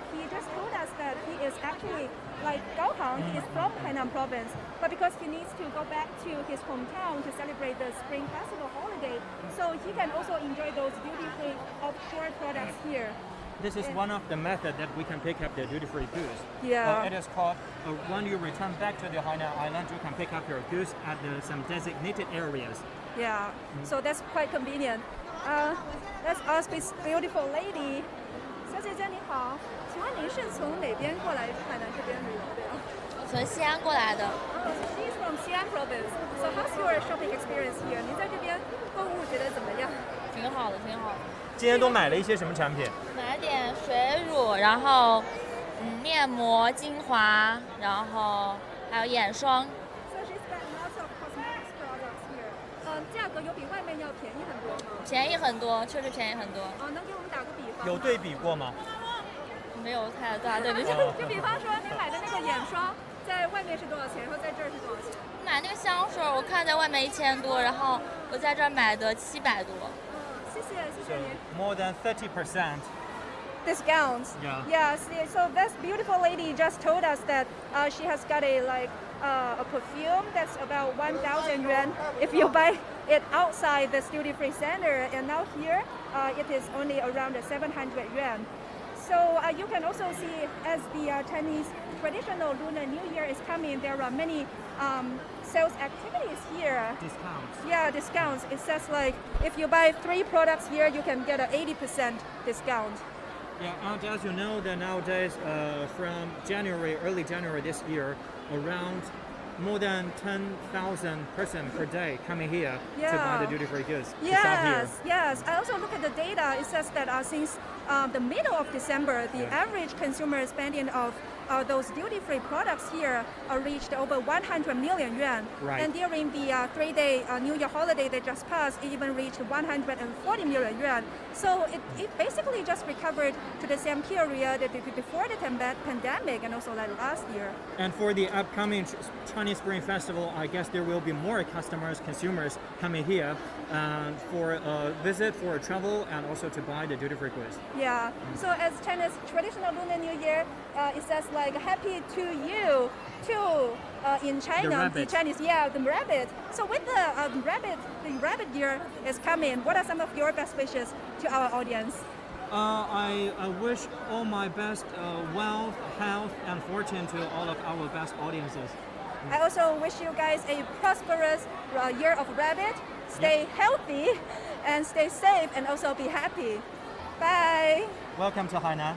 He just told us that he is actually like Gao Hang. He is from Hainan province, but because he needs to go back to his hometown to celebrate the Spring Festival holiday, so he can also enjoy those duty-free offshore products here. This is one of the methods that we can pick up the duty-free goods. Yeah. It is called, when you return back to the Hainan Island, you can pick up your goods at some designated areas. Yeah, so that's quite convenient. Let's ask this beautiful lady. 小姐姐你好，请问您是从哪边过来海南这边旅游的呀？从西安过来的。She's from Xi'an province. So how's your shopping experience here? 您在这边购物觉得怎么样？挺好的，挺好的。今天都买了一些什么产品？买点水乳，然后面膜、精华，然后还有眼霜。So she's got lots of cosmetics products here. 价格有比外面要便宜很多吗？便宜很多，确实便宜很多。能给我们打个比方？有对比过吗？没有太大对比。就比方说，您买的那个眼霜，在外面是多少钱？然后在这儿是多少钱？买那个香水，我看在外面1000多，然后我在这儿买的700多。谢谢您。More than 30%. Discounts. Yeah. Yes. So this beautiful lady just told us that she has got a perfume that's about 1,000 yuan if you buy it outside the duty-free center, and now here it is only around 700 yuan. So you can also see as the Chinese traditional Lunar New Year is coming, there are many sales activities here. Discounts. Yeah, discounts. It says like if you buy 3 products here, you can get an 80% discount. Yeah, and as you know, that nowadays, from early January this year, around more than 10,000 persons per day coming here to buy the duty-free goods. To shop here. Yes. I also look at the data. It says that since the middle of December, the average consumer spending of those duty-free products here reached over 100 million yuan. Right. And during the 3-day New Year holiday that just passed, it even reached 140 million yuan. So it basically just recovered to the same period before the pandemic and also like last year. And for the upcoming Chinese Spring Festival, I guess there will be more consumers coming here for a visit, for a travel, and also to buy the duty-free goods. Yeah. So as China's traditional Lunar New Year, it says like "Happy to you" too in China. The Chinese, the rabbit. So with the rabbit year is coming. What are some of your best wishes to our audience? I wish all my best wealth, health, and fortune to all of our best audiences. I also wish you guys a prosperous year of rabbit. Stay healthy and stay safe and also be happy. Bye. Welcome to Hainan.